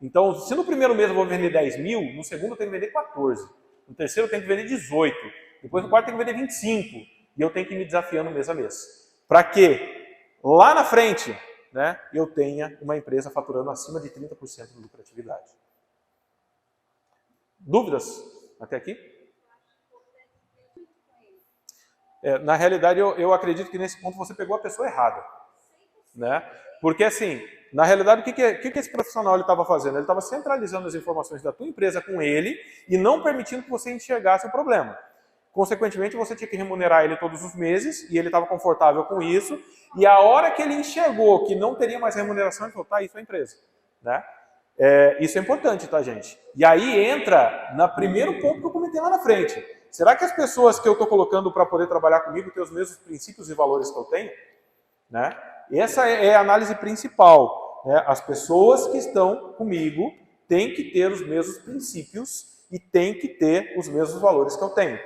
Então, se no primeiro mês eu vou vender 10 mil, no segundo eu tenho que vender 14, no terceiro eu tenho que vender 18, depois no quarto eu tenho que vender 25, e eu tenho que ir me desafiando mês a mês. Para que lá na frente, né, eu tenha uma empresa faturando acima de 30% de lucratividade. Dúvidas até aqui? Na realidade, eu acredito que nesse ponto você pegou a pessoa errada. Né? Porque assim, na realidade, o que esse profissional estava fazendo? Ele estava centralizando as informações da tua empresa com ele e não permitindo que você enxergasse o problema. Consequentemente, você tinha que remunerar ele todos os meses e ele estava confortável com isso. E a hora que ele enxergou que não teria mais remuneração, ele falou, tá, isso é a empresa. Né? Isso é importante, tá, gente? E aí entra no primeiro ponto que eu comentei lá na frente. Será que as pessoas que eu estou colocando para poder trabalhar comigo têm os mesmos princípios e valores que eu tenho? Né? Essa é a análise principal. Né? As pessoas que estão comigo têm que ter os mesmos princípios e têm que ter os mesmos valores que eu tenho.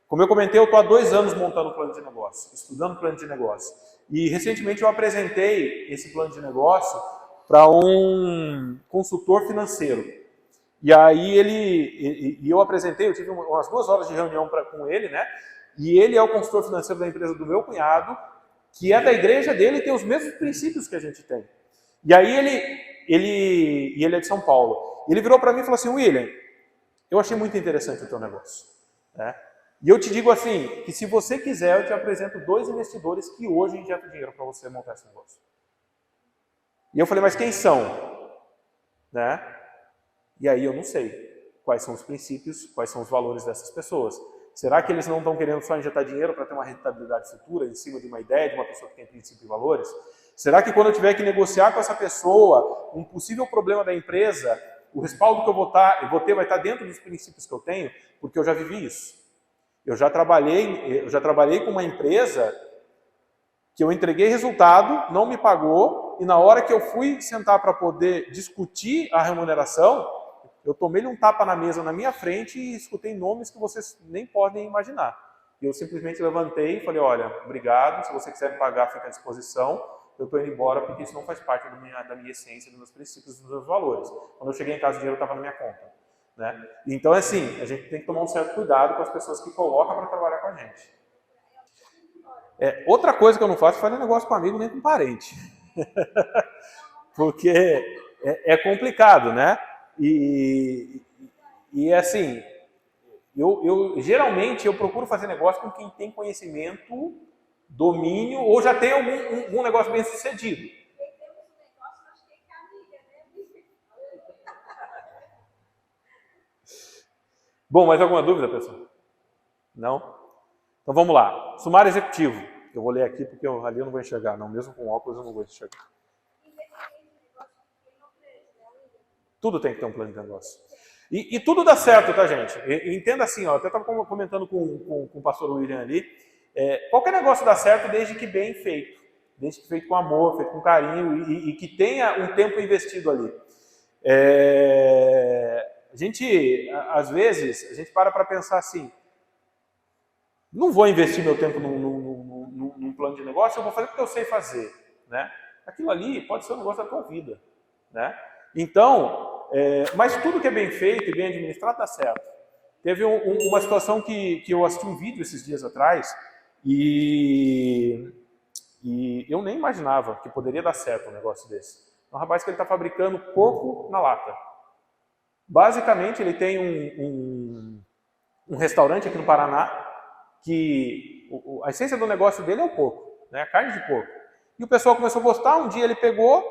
Como eu comentei, eu estou há 2 anos montando o plano de negócio, estudando o plano de negócio. E recentemente eu apresentei esse plano de negócio para um consultor financeiro. E aí eu apresentei, eu tive umas 2 horas de reunião com ele, né? E ele é o consultor financeiro da empresa do meu cunhado, que é da igreja dele e tem os mesmos princípios que a gente tem. E aí ele é de São Paulo. Ele virou para mim e falou assim, William, eu achei muito interessante o teu negócio. Né? E eu te digo assim, que se você quiser, eu te apresento 2 investidores que hoje injetam dinheiro para você montar esse negócio. E eu falei, mas quem são? Né? E aí eu não sei quais são os princípios, quais são os valores dessas pessoas. Será que eles não estão querendo só injetar dinheiro para ter uma rentabilidade futura em cima de uma ideia, de uma pessoa que tem princípios e valores? Será que quando eu tiver que negociar com essa pessoa um possível problema da empresa, o respaldo que eu vou ter vai estar dentro dos princípios que eu tenho? Porque eu já vivi isso. Eu já trabalhei com uma empresa que eu entreguei resultado, não me pagou, e na hora que eu fui sentar para poder discutir a remuneração, eu tomei um tapa na mesa na minha frente e escutei nomes que vocês nem podem imaginar. E eu simplesmente levantei e falei, olha, obrigado, se você quiser me pagar, fica à disposição, eu estou indo embora porque isso não faz parte da minha essência, dos meus princípios, dos meus valores. Quando eu cheguei em casa, o dinheiro estava na minha conta. Né? Então, assim, a gente tem que tomar um certo cuidado com as pessoas que colocam para trabalhar com a gente. Outra coisa que eu não faço é fazer negócio com amigo nem com parente. Porque é complicado, né? E assim, geralmente eu procuro fazer negócio com quem tem conhecimento, domínio, ou já tem algum negócio bem sucedido. Bom, mais alguma dúvida, pessoal? Não? Então vamos lá. Sumário executivo. Eu vou ler aqui porque ali eu não vou enxergar, não. Mesmo com óculos eu não vou enxergar. Tudo tem que ter um plano de negócio. E tudo dá certo, tá, gente? Entenda assim, ó, até estava comentando com o pastor William ali. Qualquer negócio dá certo desde que bem feito. Desde que feito com amor, feito com carinho e que tenha um tempo investido ali. A gente, às vezes, a gente para pensar assim, não vou investir meu tempo num plano de negócio, eu vou fazer porque eu sei fazer, né? Aquilo ali pode ser um negócio da tua vida, né? Então, mas tudo que é bem feito e bem administrado dá certo. Teve uma situação que eu assisti um vídeo esses dias atrás e eu nem imaginava que poderia dar certo um negócio desse. Um rapaz que ele está fabricando porco na lata. Basicamente, ele tem um restaurante aqui no Paraná que a essência do negócio dele é o porco, né? A carne de porco. E o pessoal começou a gostar, um dia ele pegou,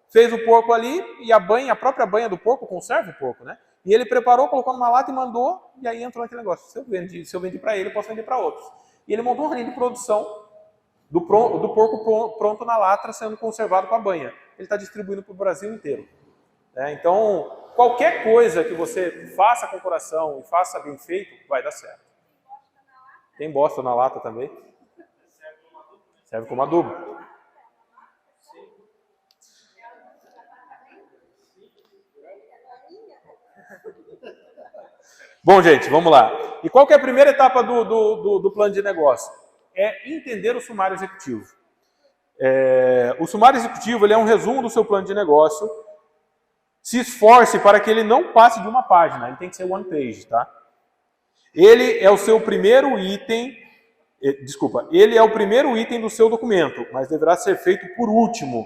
fez o porco ali, e a própria banha do porco conserva o porco, né? E ele preparou, colocou numa lata e mandou, e aí entrou naquele negócio. Se eu vendi para ele, eu posso vender para outros. E ele montou uma linha de produção do porco pronto na lata, sendo conservado com a banha. Ele está distribuindo para o Brasil inteiro. Então, qualquer coisa que você faça com coração e faça bem feito, vai dar certo. Tem bosta na lata também? Serve como adubo. Bom, gente, vamos lá. E qual que é a primeira etapa do plano de negócio? É entender o sumário executivo. O sumário executivo ele é um resumo do seu plano de negócio. Se esforce para que ele não passe de uma página. Ele tem que ser one page, tá? Ele é o seu primeiro item, ele é o primeiro item do seu documento, mas deverá ser feito por último,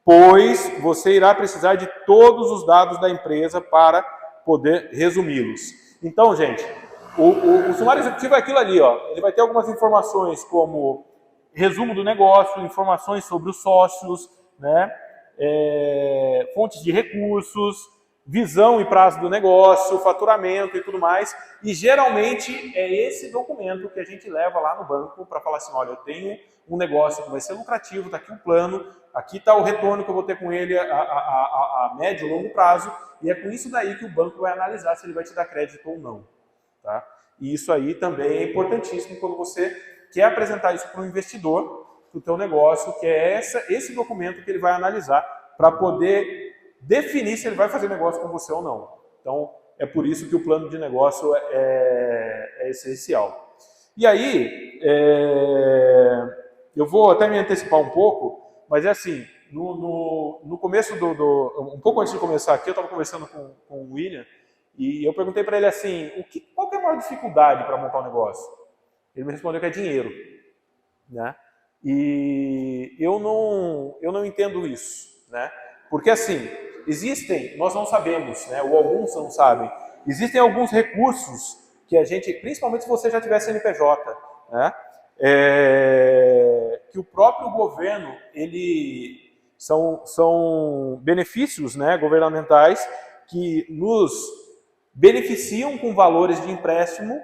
pois você irá precisar de todos os dados da empresa para poder resumi-los. Então, gente, o sumário executivo é aquilo ali, ó. Ele vai ter algumas informações como resumo do negócio, informações sobre os sócios, né? Fontes de recursos, visão e prazo do negócio, faturamento e tudo mais. E geralmente é esse documento que a gente leva lá no banco para falar assim, olha, eu tenho um negócio que vai ser lucrativo, está aqui o plano, aqui está o retorno que eu vou ter com ele a médio e longo prazo, e é com isso daí que o banco vai analisar se ele vai te dar crédito ou não. Tá? E isso aí também é importantíssimo quando você quer apresentar isso para um investidor do teu negócio, que é esse documento que ele vai analisar para poder definir se ele vai fazer negócio com você ou não. Então, é por isso que o plano de negócio é essencial. E aí, eu vou até me antecipar um pouco, mas é assim, no começo um pouco antes de começar aqui, eu estava conversando com o William, e eu perguntei para ele assim, qual que é a maior dificuldade para montar um negócio? Ele me respondeu que é dinheiro, né? E eu não entendo isso, né? Porque assim, nós não sabemos, né? Ou alguns não sabem, existem alguns recursos que a gente, principalmente se você já tiver CNPJ, né? Que o próprio governo, são benefícios, né, governamentais que nos beneficiam com valores de empréstimo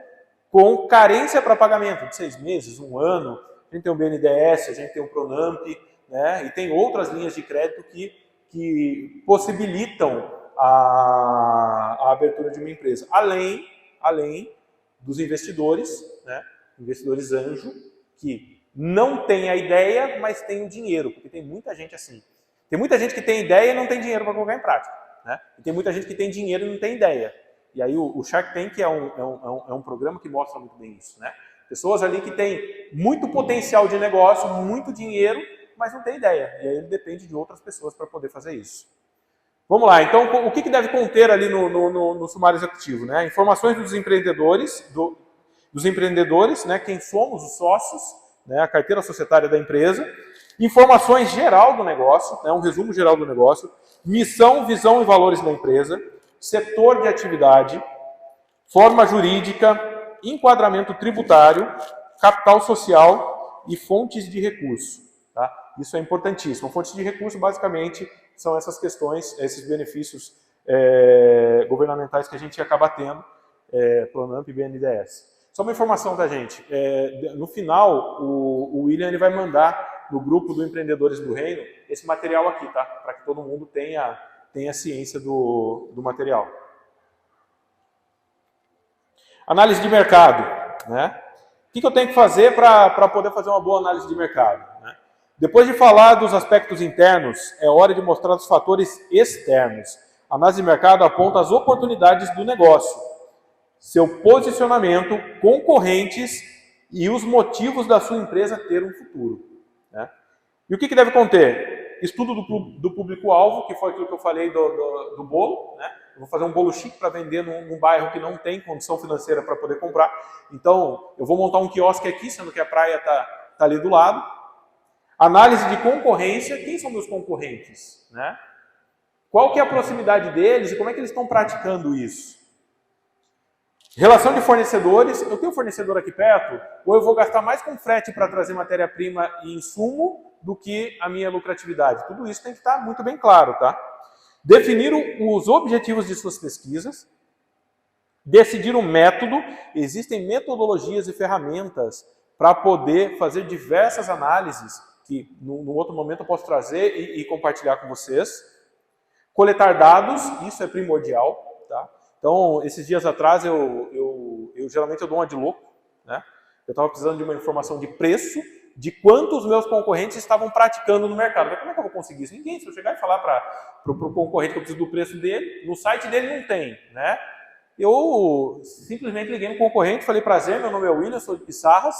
com carência para pagamento de 6 meses, 1 ano. A gente tem o BNDES, a gente tem o Pronamp, né, e tem outras linhas de crédito que possibilitam a abertura de uma empresa. Além dos investidores, né, investidores anjo, que não tem a ideia, mas tem o dinheiro, porque tem muita gente assim. Tem muita gente que tem ideia e não tem dinheiro para colocar em prática, né? E tem muita gente que tem dinheiro e não tem ideia. E aí o Shark Tank é um programa que mostra muito bem isso, né? Pessoas ali que têm muito potencial de negócio, muito dinheiro, mas não tem ideia. E aí ele depende de outras pessoas para poder fazer isso. Vamos lá, então o que deve conter ali no sumário executivo, né? Informações dos empreendedores, né? Quem somos os sócios, né? A carteira societária da empresa, informações geral do negócio, né? Um resumo geral do negócio, missão, visão e valores da empresa, setor de atividade, forma jurídica, enquadramento tributário, capital social e fontes de recurso. Tá? Isso é importantíssimo. Fontes de recurso, basicamente, são essas questões, esses benefícios governamentais que a gente acaba tendo, Pronamp e BNDES. Só uma informação da gente. No final, o William ele vai mandar no grupo do Empreendedores do Reino esse material aqui, tá? Para que todo mundo tenha ciência do material. Análise de mercado, né? O que eu tenho que fazer para poder fazer uma boa análise de mercado, né? Depois de falar dos aspectos internos, é hora de mostrar os fatores externos. A análise de mercado aponta as oportunidades do negócio, seu posicionamento, concorrentes e os motivos da sua empresa ter um futuro, né? E o que deve conter? Estudo do público-alvo, que foi aquilo que eu falei do bolo, né? Eu vou fazer um bolo chique para vender num bairro que não tem condição financeira para poder comprar. Então, eu vou montar um quiosque aqui, sendo que a praia está ali do lado. Análise de concorrência. Quem são meus concorrentes, né? Qual que é a proximidade deles e como é que eles estão praticando isso? Relação de fornecedores. Eu tenho um fornecedor aqui perto, ou eu vou gastar mais com frete para trazer matéria-prima e insumo do que a minha lucratividade. Tudo isso tem que estar muito bem claro, tá? Definir os objetivos de suas pesquisas. Decidir o método. Existem metodologias e ferramentas para poder fazer diversas análises que no outro momento eu posso trazer e compartilhar com vocês. Coletar dados, isso é primordial, tá? Então, esses dias atrás, geralmente eu dou uma de louco, né? Eu estava precisando de uma informação de preço, de quanto os meus concorrentes estavam praticando no mercado. Mas como é que eu vou conseguir isso? Ninguém. Se eu chegar e falar para o concorrente que eu preciso do preço dele, no site dele não tem, né? Eu simplesmente liguei no concorrente, falei: prazer, meu nome é William, sou de Pissarras,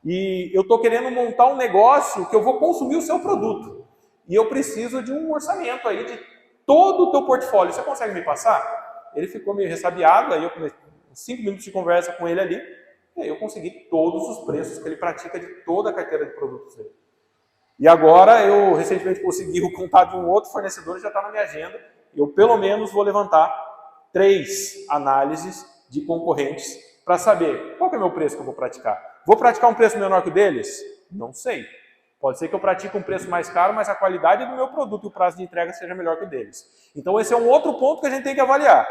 e eu estou querendo montar um negócio que eu vou consumir o seu produto. E eu preciso de um orçamento aí de todo o teu portfólio. Você consegue me passar? Ele ficou meio ressabiado, aí eu comecei 5 minutos de conversa com ele ali, e aí eu consegui todos os preços que ele pratica de toda a carteira de produtos dele. E agora eu recentemente consegui o contato de um outro fornecedor, já está na minha agenda, e eu pelo menos vou levantar 3 análises de concorrentes para saber qual que é o meu preço que eu vou praticar. Vou praticar um preço menor que o deles? Não sei. Pode ser que eu pratique um preço mais caro, mas a qualidade do meu produto e o prazo de entrega seja melhor que o deles. Então esse é um outro ponto que a gente tem que avaliar.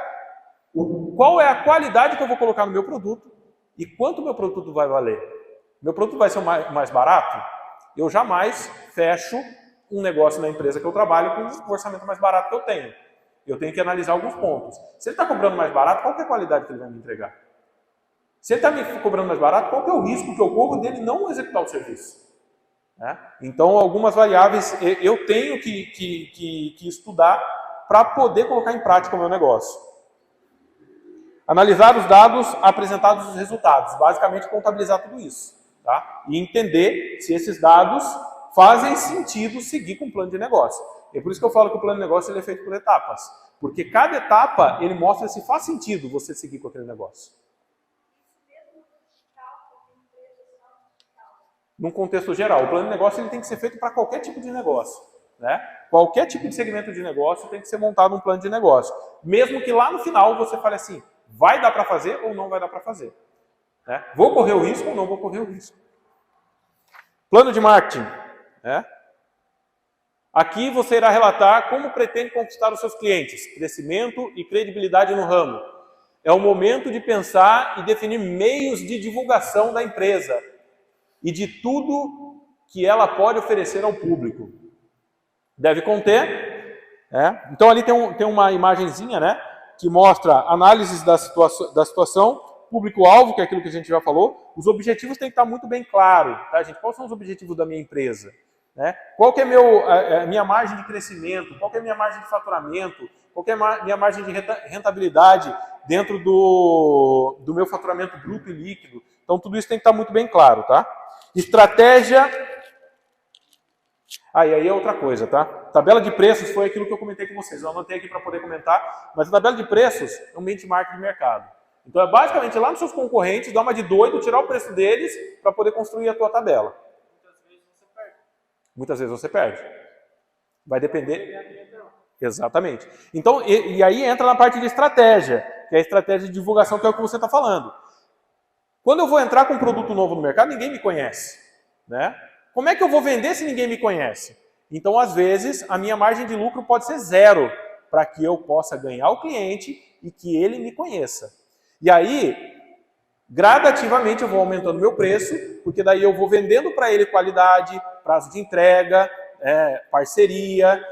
Qual é a qualidade que eu vou colocar no meu produto e quanto o meu produto vai valer? Meu produto vai ser mais barato? Eu jamais fecho um negócio na empresa que eu trabalho com um orçamento mais barato que eu tenho. Eu tenho que analisar alguns pontos. Se ele está cobrando mais barato, qual que é a qualidade que ele vai me entregar? Se ele está me cobrando mais barato, qual que é o risco que eu corro dele não executar o serviço? Né? Então, algumas variáveis eu tenho que estudar para poder colocar em prática o meu negócio. Analisar os dados, apresentados os resultados. Basicamente, contabilizar tudo isso. Tá? E entender se esses dados fazem sentido seguir com o plano de negócio. É por isso que eu falo que o plano de negócio ele é feito por etapas. Porque cada etapa ele mostra se faz sentido você seguir com aquele negócio. Num contexto geral, o plano de negócio ele tem que ser feito para qualquer tipo de negócio. Né? Qualquer tipo de segmento de negócio tem que ser montado um plano de negócio. Mesmo que lá no final você fale assim, vai dar para fazer ou não vai dar para fazer. Né? Vou correr o risco ou não vou correr o risco. Plano de marketing. Né? Aqui você irá relatar como pretende conquistar os seus clientes, crescimento e credibilidade no ramo. É o momento de pensar e definir meios de divulgação da empresa e de tudo que ela pode oferecer ao público. Deve conter, então ali tem uma imagenzinha, né, que mostra análises da situação, público-alvo, que é aquilo que a gente já falou. Os objetivos têm que estar muito bem claros, tá, gente? Quais são os objetivos da minha empresa? Né? Qual que é a minha margem de crescimento? Qual que é a minha margem de faturamento? Qual que é a minha margem de rentabilidade dentro do meu faturamento bruto e líquido? Então, tudo isso tem que estar muito bem claro, tá? Estratégia... e aí é outra coisa, tá? Tabela de preços foi aquilo que eu comentei com vocês. Eu anotei aqui para poder comentar, mas a tabela de preços é um benchmark de mercado. Então, é basicamente ir lá nos seus concorrentes, dar uma de doido, tirar o preço deles para poder construir a tua tabela. Muitas vezes você perde. Vai depender... Exatamente. Então, e aí entra na parte de estratégia, que é a estratégia de divulgação, que é o que você está falando. Quando eu vou entrar com um produto novo no mercado, ninguém me conhece, né? Como é que eu vou vender se ninguém me conhece? Então, às vezes, a minha margem de lucro pode ser zero, para que eu possa ganhar o cliente e que ele me conheça. E aí, gradativamente, eu vou aumentando meu preço, porque daí eu vou vendendo para ele qualidade, prazo de entrega, parceria,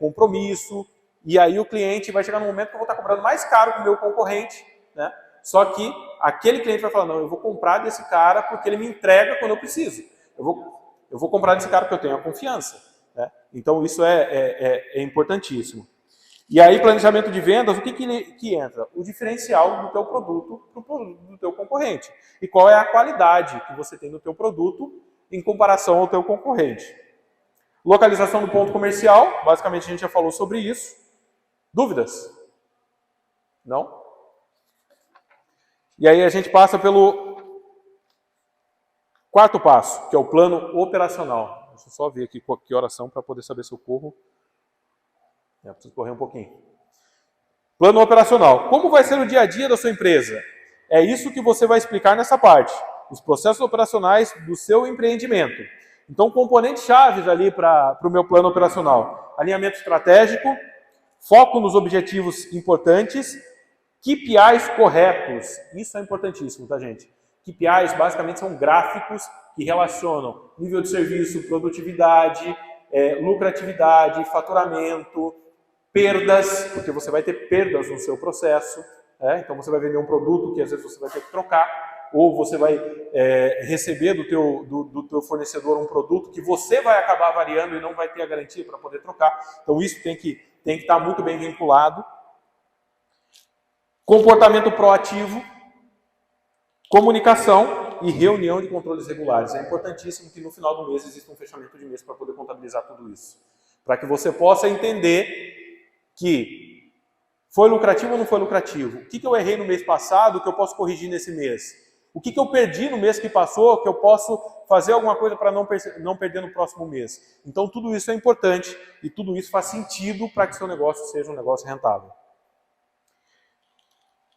compromisso, e aí o cliente vai chegar no momento que eu vou estar cobrando mais caro que o meu concorrente, né? Só que aquele cliente vai falar, não, eu vou comprar desse cara porque ele me entrega quando eu preciso. Eu vou comprar desse cara porque eu tenho a confiança, né? Então isso é importantíssimo. E aí, planejamento de vendas, o que entra? O diferencial do teu produto para o produto do teu concorrente. E qual é a qualidade que você tem no teu produto em comparação ao teu concorrente. Localização do ponto comercial, basicamente a gente já falou sobre isso. Dúvidas? Não? E aí a gente passa pelo quarto passo, que é o plano operacional. Deixa eu só ver aqui que horas são para poder saber se eu corro. Preciso correr um pouquinho. Plano operacional. Como vai ser o dia a dia da sua empresa? É isso que você vai explicar nessa parte. Os processos operacionais do seu empreendimento. Então, componentes chaves ali para o meu plano operacional. Alinhamento estratégico, foco nos objetivos importantes, KPIs corretos. Isso é importantíssimo, tá, gente? KPIs basicamente são gráficos que relacionam nível de serviço, produtividade, lucratividade, faturamento, perdas, porque você vai ter perdas no seu processo. Então você vai vender um produto que às vezes você vai ter que trocar, ou você vai receber do teu fornecedor um produto que você vai acabar variando e não vai ter a garantia para poder trocar. Então isso tem que estar muito bem vinculado. Comportamento proativo, comunicação e reunião de controles regulares. É importantíssimo que no final do mês exista um fechamento de mês para poder contabilizar tudo isso. Para que você possa entender que foi lucrativo ou não foi lucrativo. O que eu errei no mês passado que eu posso corrigir nesse mês? O que eu perdi no mês que passou que eu posso fazer alguma coisa para não perder no próximo mês? Então tudo isso é importante e tudo isso faz sentido para que seu negócio seja um negócio rentável.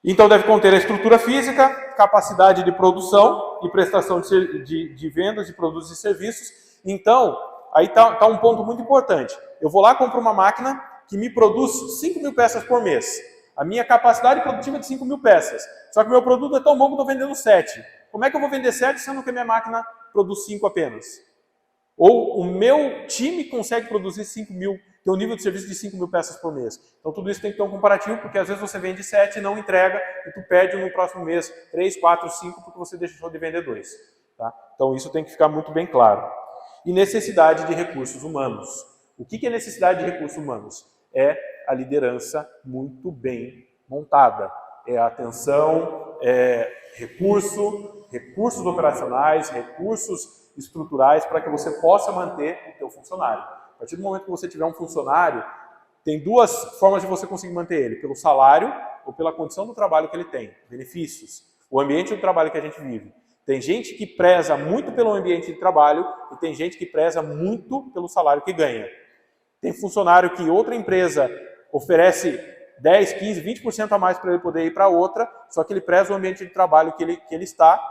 Então deve conter a estrutura física, capacidade de produção e prestação de vendas de produtos e serviços. Então, aí está um ponto muito importante. Eu vou lá, compro uma máquina que me produz 5.000 peças por mês. A minha capacidade produtiva é de 5.000 peças. Só que o meu produto é tão bom que eu estou vendendo 7. Como é que eu vou vender 7 sendo que a minha máquina produz 5 apenas? Ou o meu time consegue produzir 5.000, tem um nível de serviço de 5.000 peças por mês. Então tudo isso tem que ter um comparativo, porque às vezes você vende 7 e não entrega, e tu perde no próximo mês 3, 4, 5, porque você deixou de vender 2. Tá? Então isso tem que ficar muito bem claro. E necessidade de recursos humanos. O que é necessidade de recursos humanos? É a liderança muito bem montada. É a atenção, recursos operacionais, recursos estruturais para que você possa manter o teu funcionário. A partir do momento que você tiver um funcionário, tem duas formas de você conseguir manter ele, pelo salário ou pela condição do trabalho que ele tem, benefícios, o ambiente do trabalho que a gente vive. Tem gente que preza muito pelo ambiente de trabalho e tem gente que preza muito pelo salário que ganha. Tem funcionário que outra empresa oferece 10, 15, 20% a mais para ele poder ir para outra, só que ele preza o ambiente de trabalho que ele está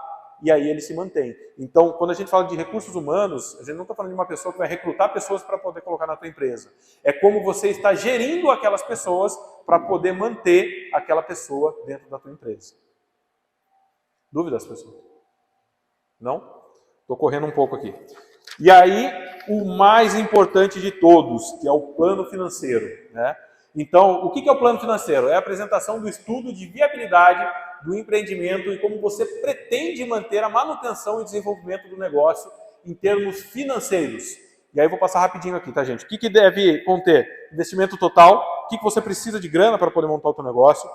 e aí ele se mantém. Então, quando a gente fala de recursos humanos, a gente não está falando de uma pessoa que vai recrutar pessoas para poder colocar na tua empresa. É como você está gerindo aquelas pessoas para poder manter aquela pessoa dentro da tua empresa. Dúvidas, pessoal? Não? Estou correndo um pouco aqui. E aí, o mais importante de todos, que é o plano financeiro, né? Então, o que é o plano financeiro? É a apresentação do estudo de viabilidade do empreendimento e como você pretende manter a manutenção e desenvolvimento do negócio em termos financeiros. E aí eu vou passar rapidinho aqui, tá, gente? O que deve conter? Investimento total, o que você precisa de grana para poder montar o seu negócio,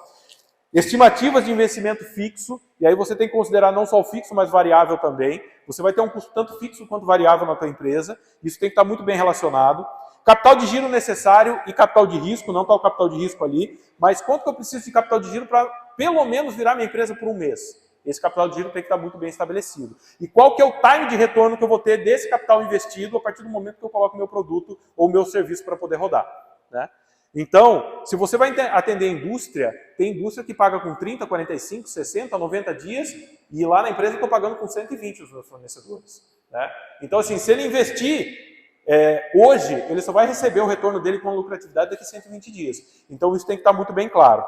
estimativas de investimento fixo, e aí você tem que considerar não só o fixo, mas variável também. Você vai ter um custo tanto fixo quanto variável na tua empresa, isso tem que estar muito bem relacionado. Capital de giro necessário e capital de risco, não está o capital de risco ali, mas quanto que eu preciso de capital de giro para pelo menos virar minha empresa por um mês? Esse capital de giro tem que estar muito bem estabelecido. E qual que é o time de retorno que eu vou ter desse capital investido a partir do momento que eu coloco meu produto ou meu serviço para poder rodar, né? Então, se você vai atender a indústria, tem indústria que paga com 30, 45, 60, 90 dias, e lá na empresa eu estou pagando com 120 os meus fornecedores, né? Então, assim, se ele investir hoje, ele só vai receber o retorno dele com a lucratividade daqui a 120 dias. Então, isso tem que estar muito bem claro.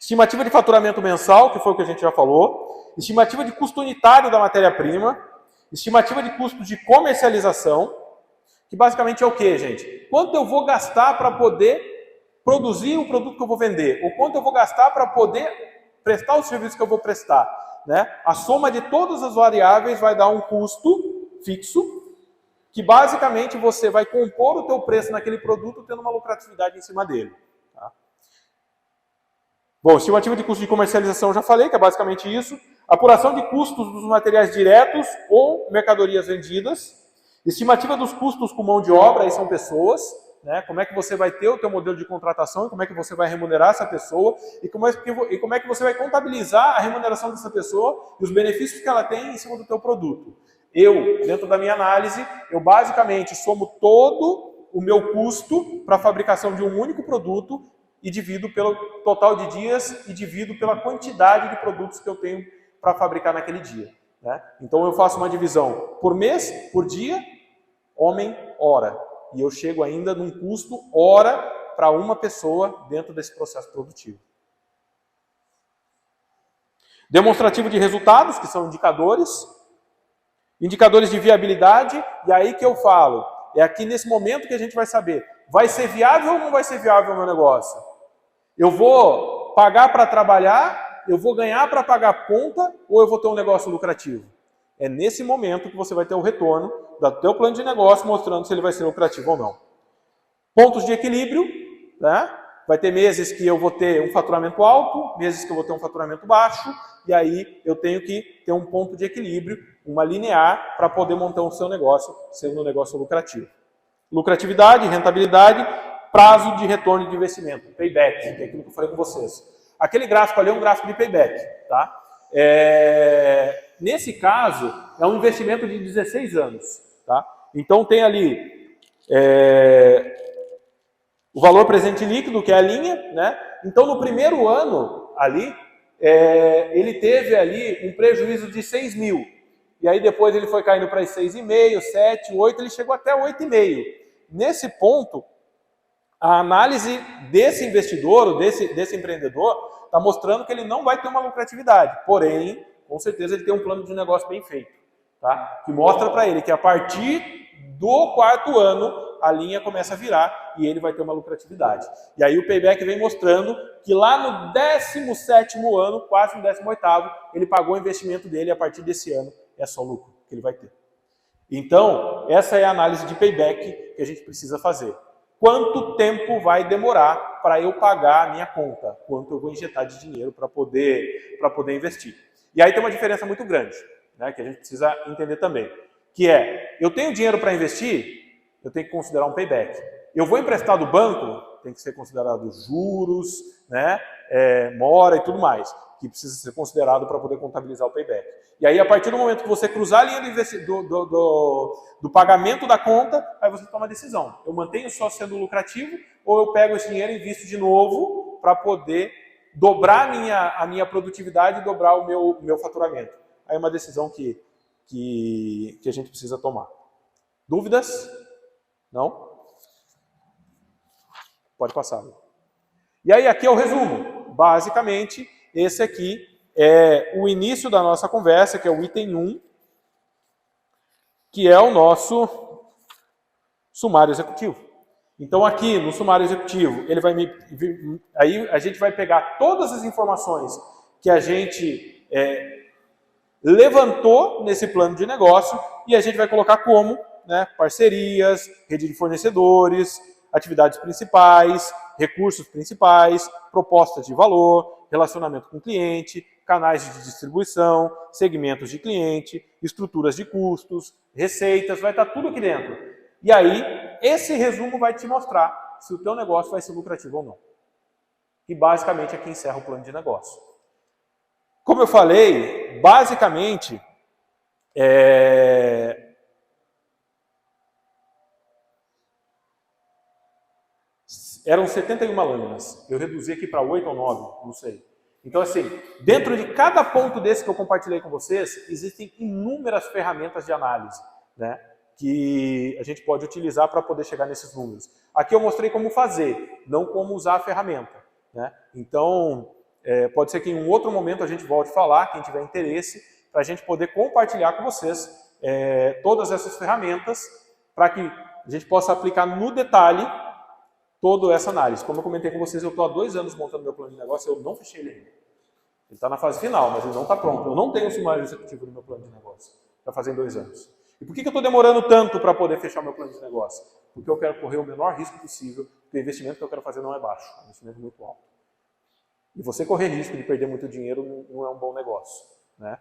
Estimativa de faturamento mensal, que foi o que a gente já falou. Estimativa de custo unitário da matéria-prima. Estimativa de custo de comercialização, que basicamente é o quê, gente? Quanto eu vou gastar para poder produzir o produto que eu vou vender? Ou quanto eu vou gastar para poder prestar o serviço que eu vou prestar, né? A soma de todas as variáveis vai dar um custo fixo, que basicamente você vai compor o teu preço naquele produto tendo uma lucratividade em cima dele. Tá? Bom, estimativa de custo de comercialização eu já falei, que é basicamente isso. Apuração de custos dos materiais diretos ou mercadorias vendidas. Estimativa dos custos com mão de obra, aí são pessoas, né? Como é que você vai ter o teu modelo de contratação, como é que você vai remunerar essa pessoa e como é que você vai contabilizar a remuneração dessa pessoa e os benefícios que ela tem em cima do teu produto. Eu, dentro da minha análise, eu basicamente somo todo o meu custo para a fabricação de um único produto e divido pelo total de dias e divido pela quantidade de produtos que eu tenho para fabricar naquele dia, né? Então eu faço uma divisão por mês, por dia, homem, hora. E eu chego ainda num custo hora para uma pessoa dentro desse processo produtivo. Demonstrativo de resultados, que são indicadores. Indicadores de viabilidade, e aí que eu falo, é aqui nesse momento que a gente vai saber, vai ser viável ou não vai ser viável o meu negócio? Eu vou pagar para trabalhar, eu vou ganhar para pagar a conta, ou eu vou ter um negócio lucrativo? É nesse momento que você vai ter o retorno do teu plano de negócio, mostrando se ele vai ser lucrativo ou não. Pontos de equilíbrio, né? Vai ter meses que eu vou ter um faturamento alto, meses que eu vou ter um faturamento baixo, e aí eu tenho que ter um ponto de equilíbrio, uma linear, para poder montar o seu negócio, sendo um negócio lucrativo. Lucratividade, rentabilidade, prazo de retorno de investimento, payback, que é aquilo que eu falei com vocês. Aquele gráfico ali é um gráfico de payback, tá? Nesse caso, é um investimento de 16 anos, tá? Então tem ali o valor presente líquido, que é a linha, né? Então no primeiro ano ali, ele teve ali um prejuízo de 6 mil. E aí depois ele foi caindo para 6,5, 7, 8, ele chegou até 8,5. Nesse ponto, a análise desse investidor, ou desse empreendedor, está mostrando que ele não vai ter uma lucratividade. Porém, com certeza ele tem um plano de negócio bem feito, tá? Que mostra para ele que a partir do 4º ano, a linha começa a virar e ele vai ter uma lucratividade. E aí o payback vem mostrando que lá no 17º ano, quase no 18º, ele pagou o investimento dele e a partir desse ano é só lucro que ele vai ter. Então, essa é a análise de payback que a gente precisa fazer. Quanto tempo vai demorar para eu pagar a minha conta? Quanto eu vou injetar de dinheiro para poder investir? E aí tem uma diferença muito grande, né, que a gente precisa entender também, que é, eu tenho dinheiro para investir, eu tenho que considerar um payback. Eu vou emprestar do banco, tem que ser considerado juros, né, mora e tudo mais, que precisa ser considerado para poder contabilizar o payback. E aí, a partir do momento que você cruzar a linha do pagamento da conta, aí você toma a decisão. Eu mantenho só sendo lucrativo ou eu pego esse dinheiro e invisto de novo para poder dobrar a minha produtividade e dobrar o meu faturamento. Aí é uma decisão que a gente precisa tomar. Dúvidas? Não? Pode passar. E aí aqui é o resumo. Basicamente, esse aqui é o início da nossa conversa, que é o item 1. que é o nosso sumário executivo. Então aqui no sumário executivo, ele vai aí a gente vai pegar todas as informações que a gente levantou nesse plano de negócio e a gente vai colocar como, né, parcerias, rede de fornecedores, atividades principais, recursos principais, propostas de valor, relacionamento com o cliente, canais de distribuição, segmentos de cliente, estruturas de custos, receitas, vai estar tudo aqui dentro. E aí, esse resumo vai te mostrar se o teu negócio vai ser lucrativo ou não. E basicamente aqui encerra o plano de negócio. Como eu falei, basicamente, eram 71 lâminas. Eu reduzi aqui para 8 ou 9, não sei. Então, assim, dentro de cada ponto desse que eu compartilhei com vocês, existem inúmeras ferramentas de análise, né, que a gente pode utilizar para poder chegar nesses números. Aqui eu mostrei como fazer, não como usar a ferramenta, né? Então, pode ser que em um outro momento a gente volte a falar, quem tiver interesse, para a gente poder compartilhar com vocês todas essas ferramentas, para que a gente possa aplicar no detalhe toda essa análise. Como eu comentei com vocês, eu estou há 2 anos montando meu plano de negócio, eu não fechei ele ainda. Ele está na fase final, mas ele não está pronto. Eu não tenho o sumário executivo no meu plano de negócio para fazer em 2 anos. E por que eu estou demorando tanto para poder fechar meu plano de negócio? Porque eu quero correr o menor risco possível, porque o investimento que eu quero fazer não é baixo, é um investimento muito alto. E você correr risco de perder muito dinheiro não é um bom negócio, né?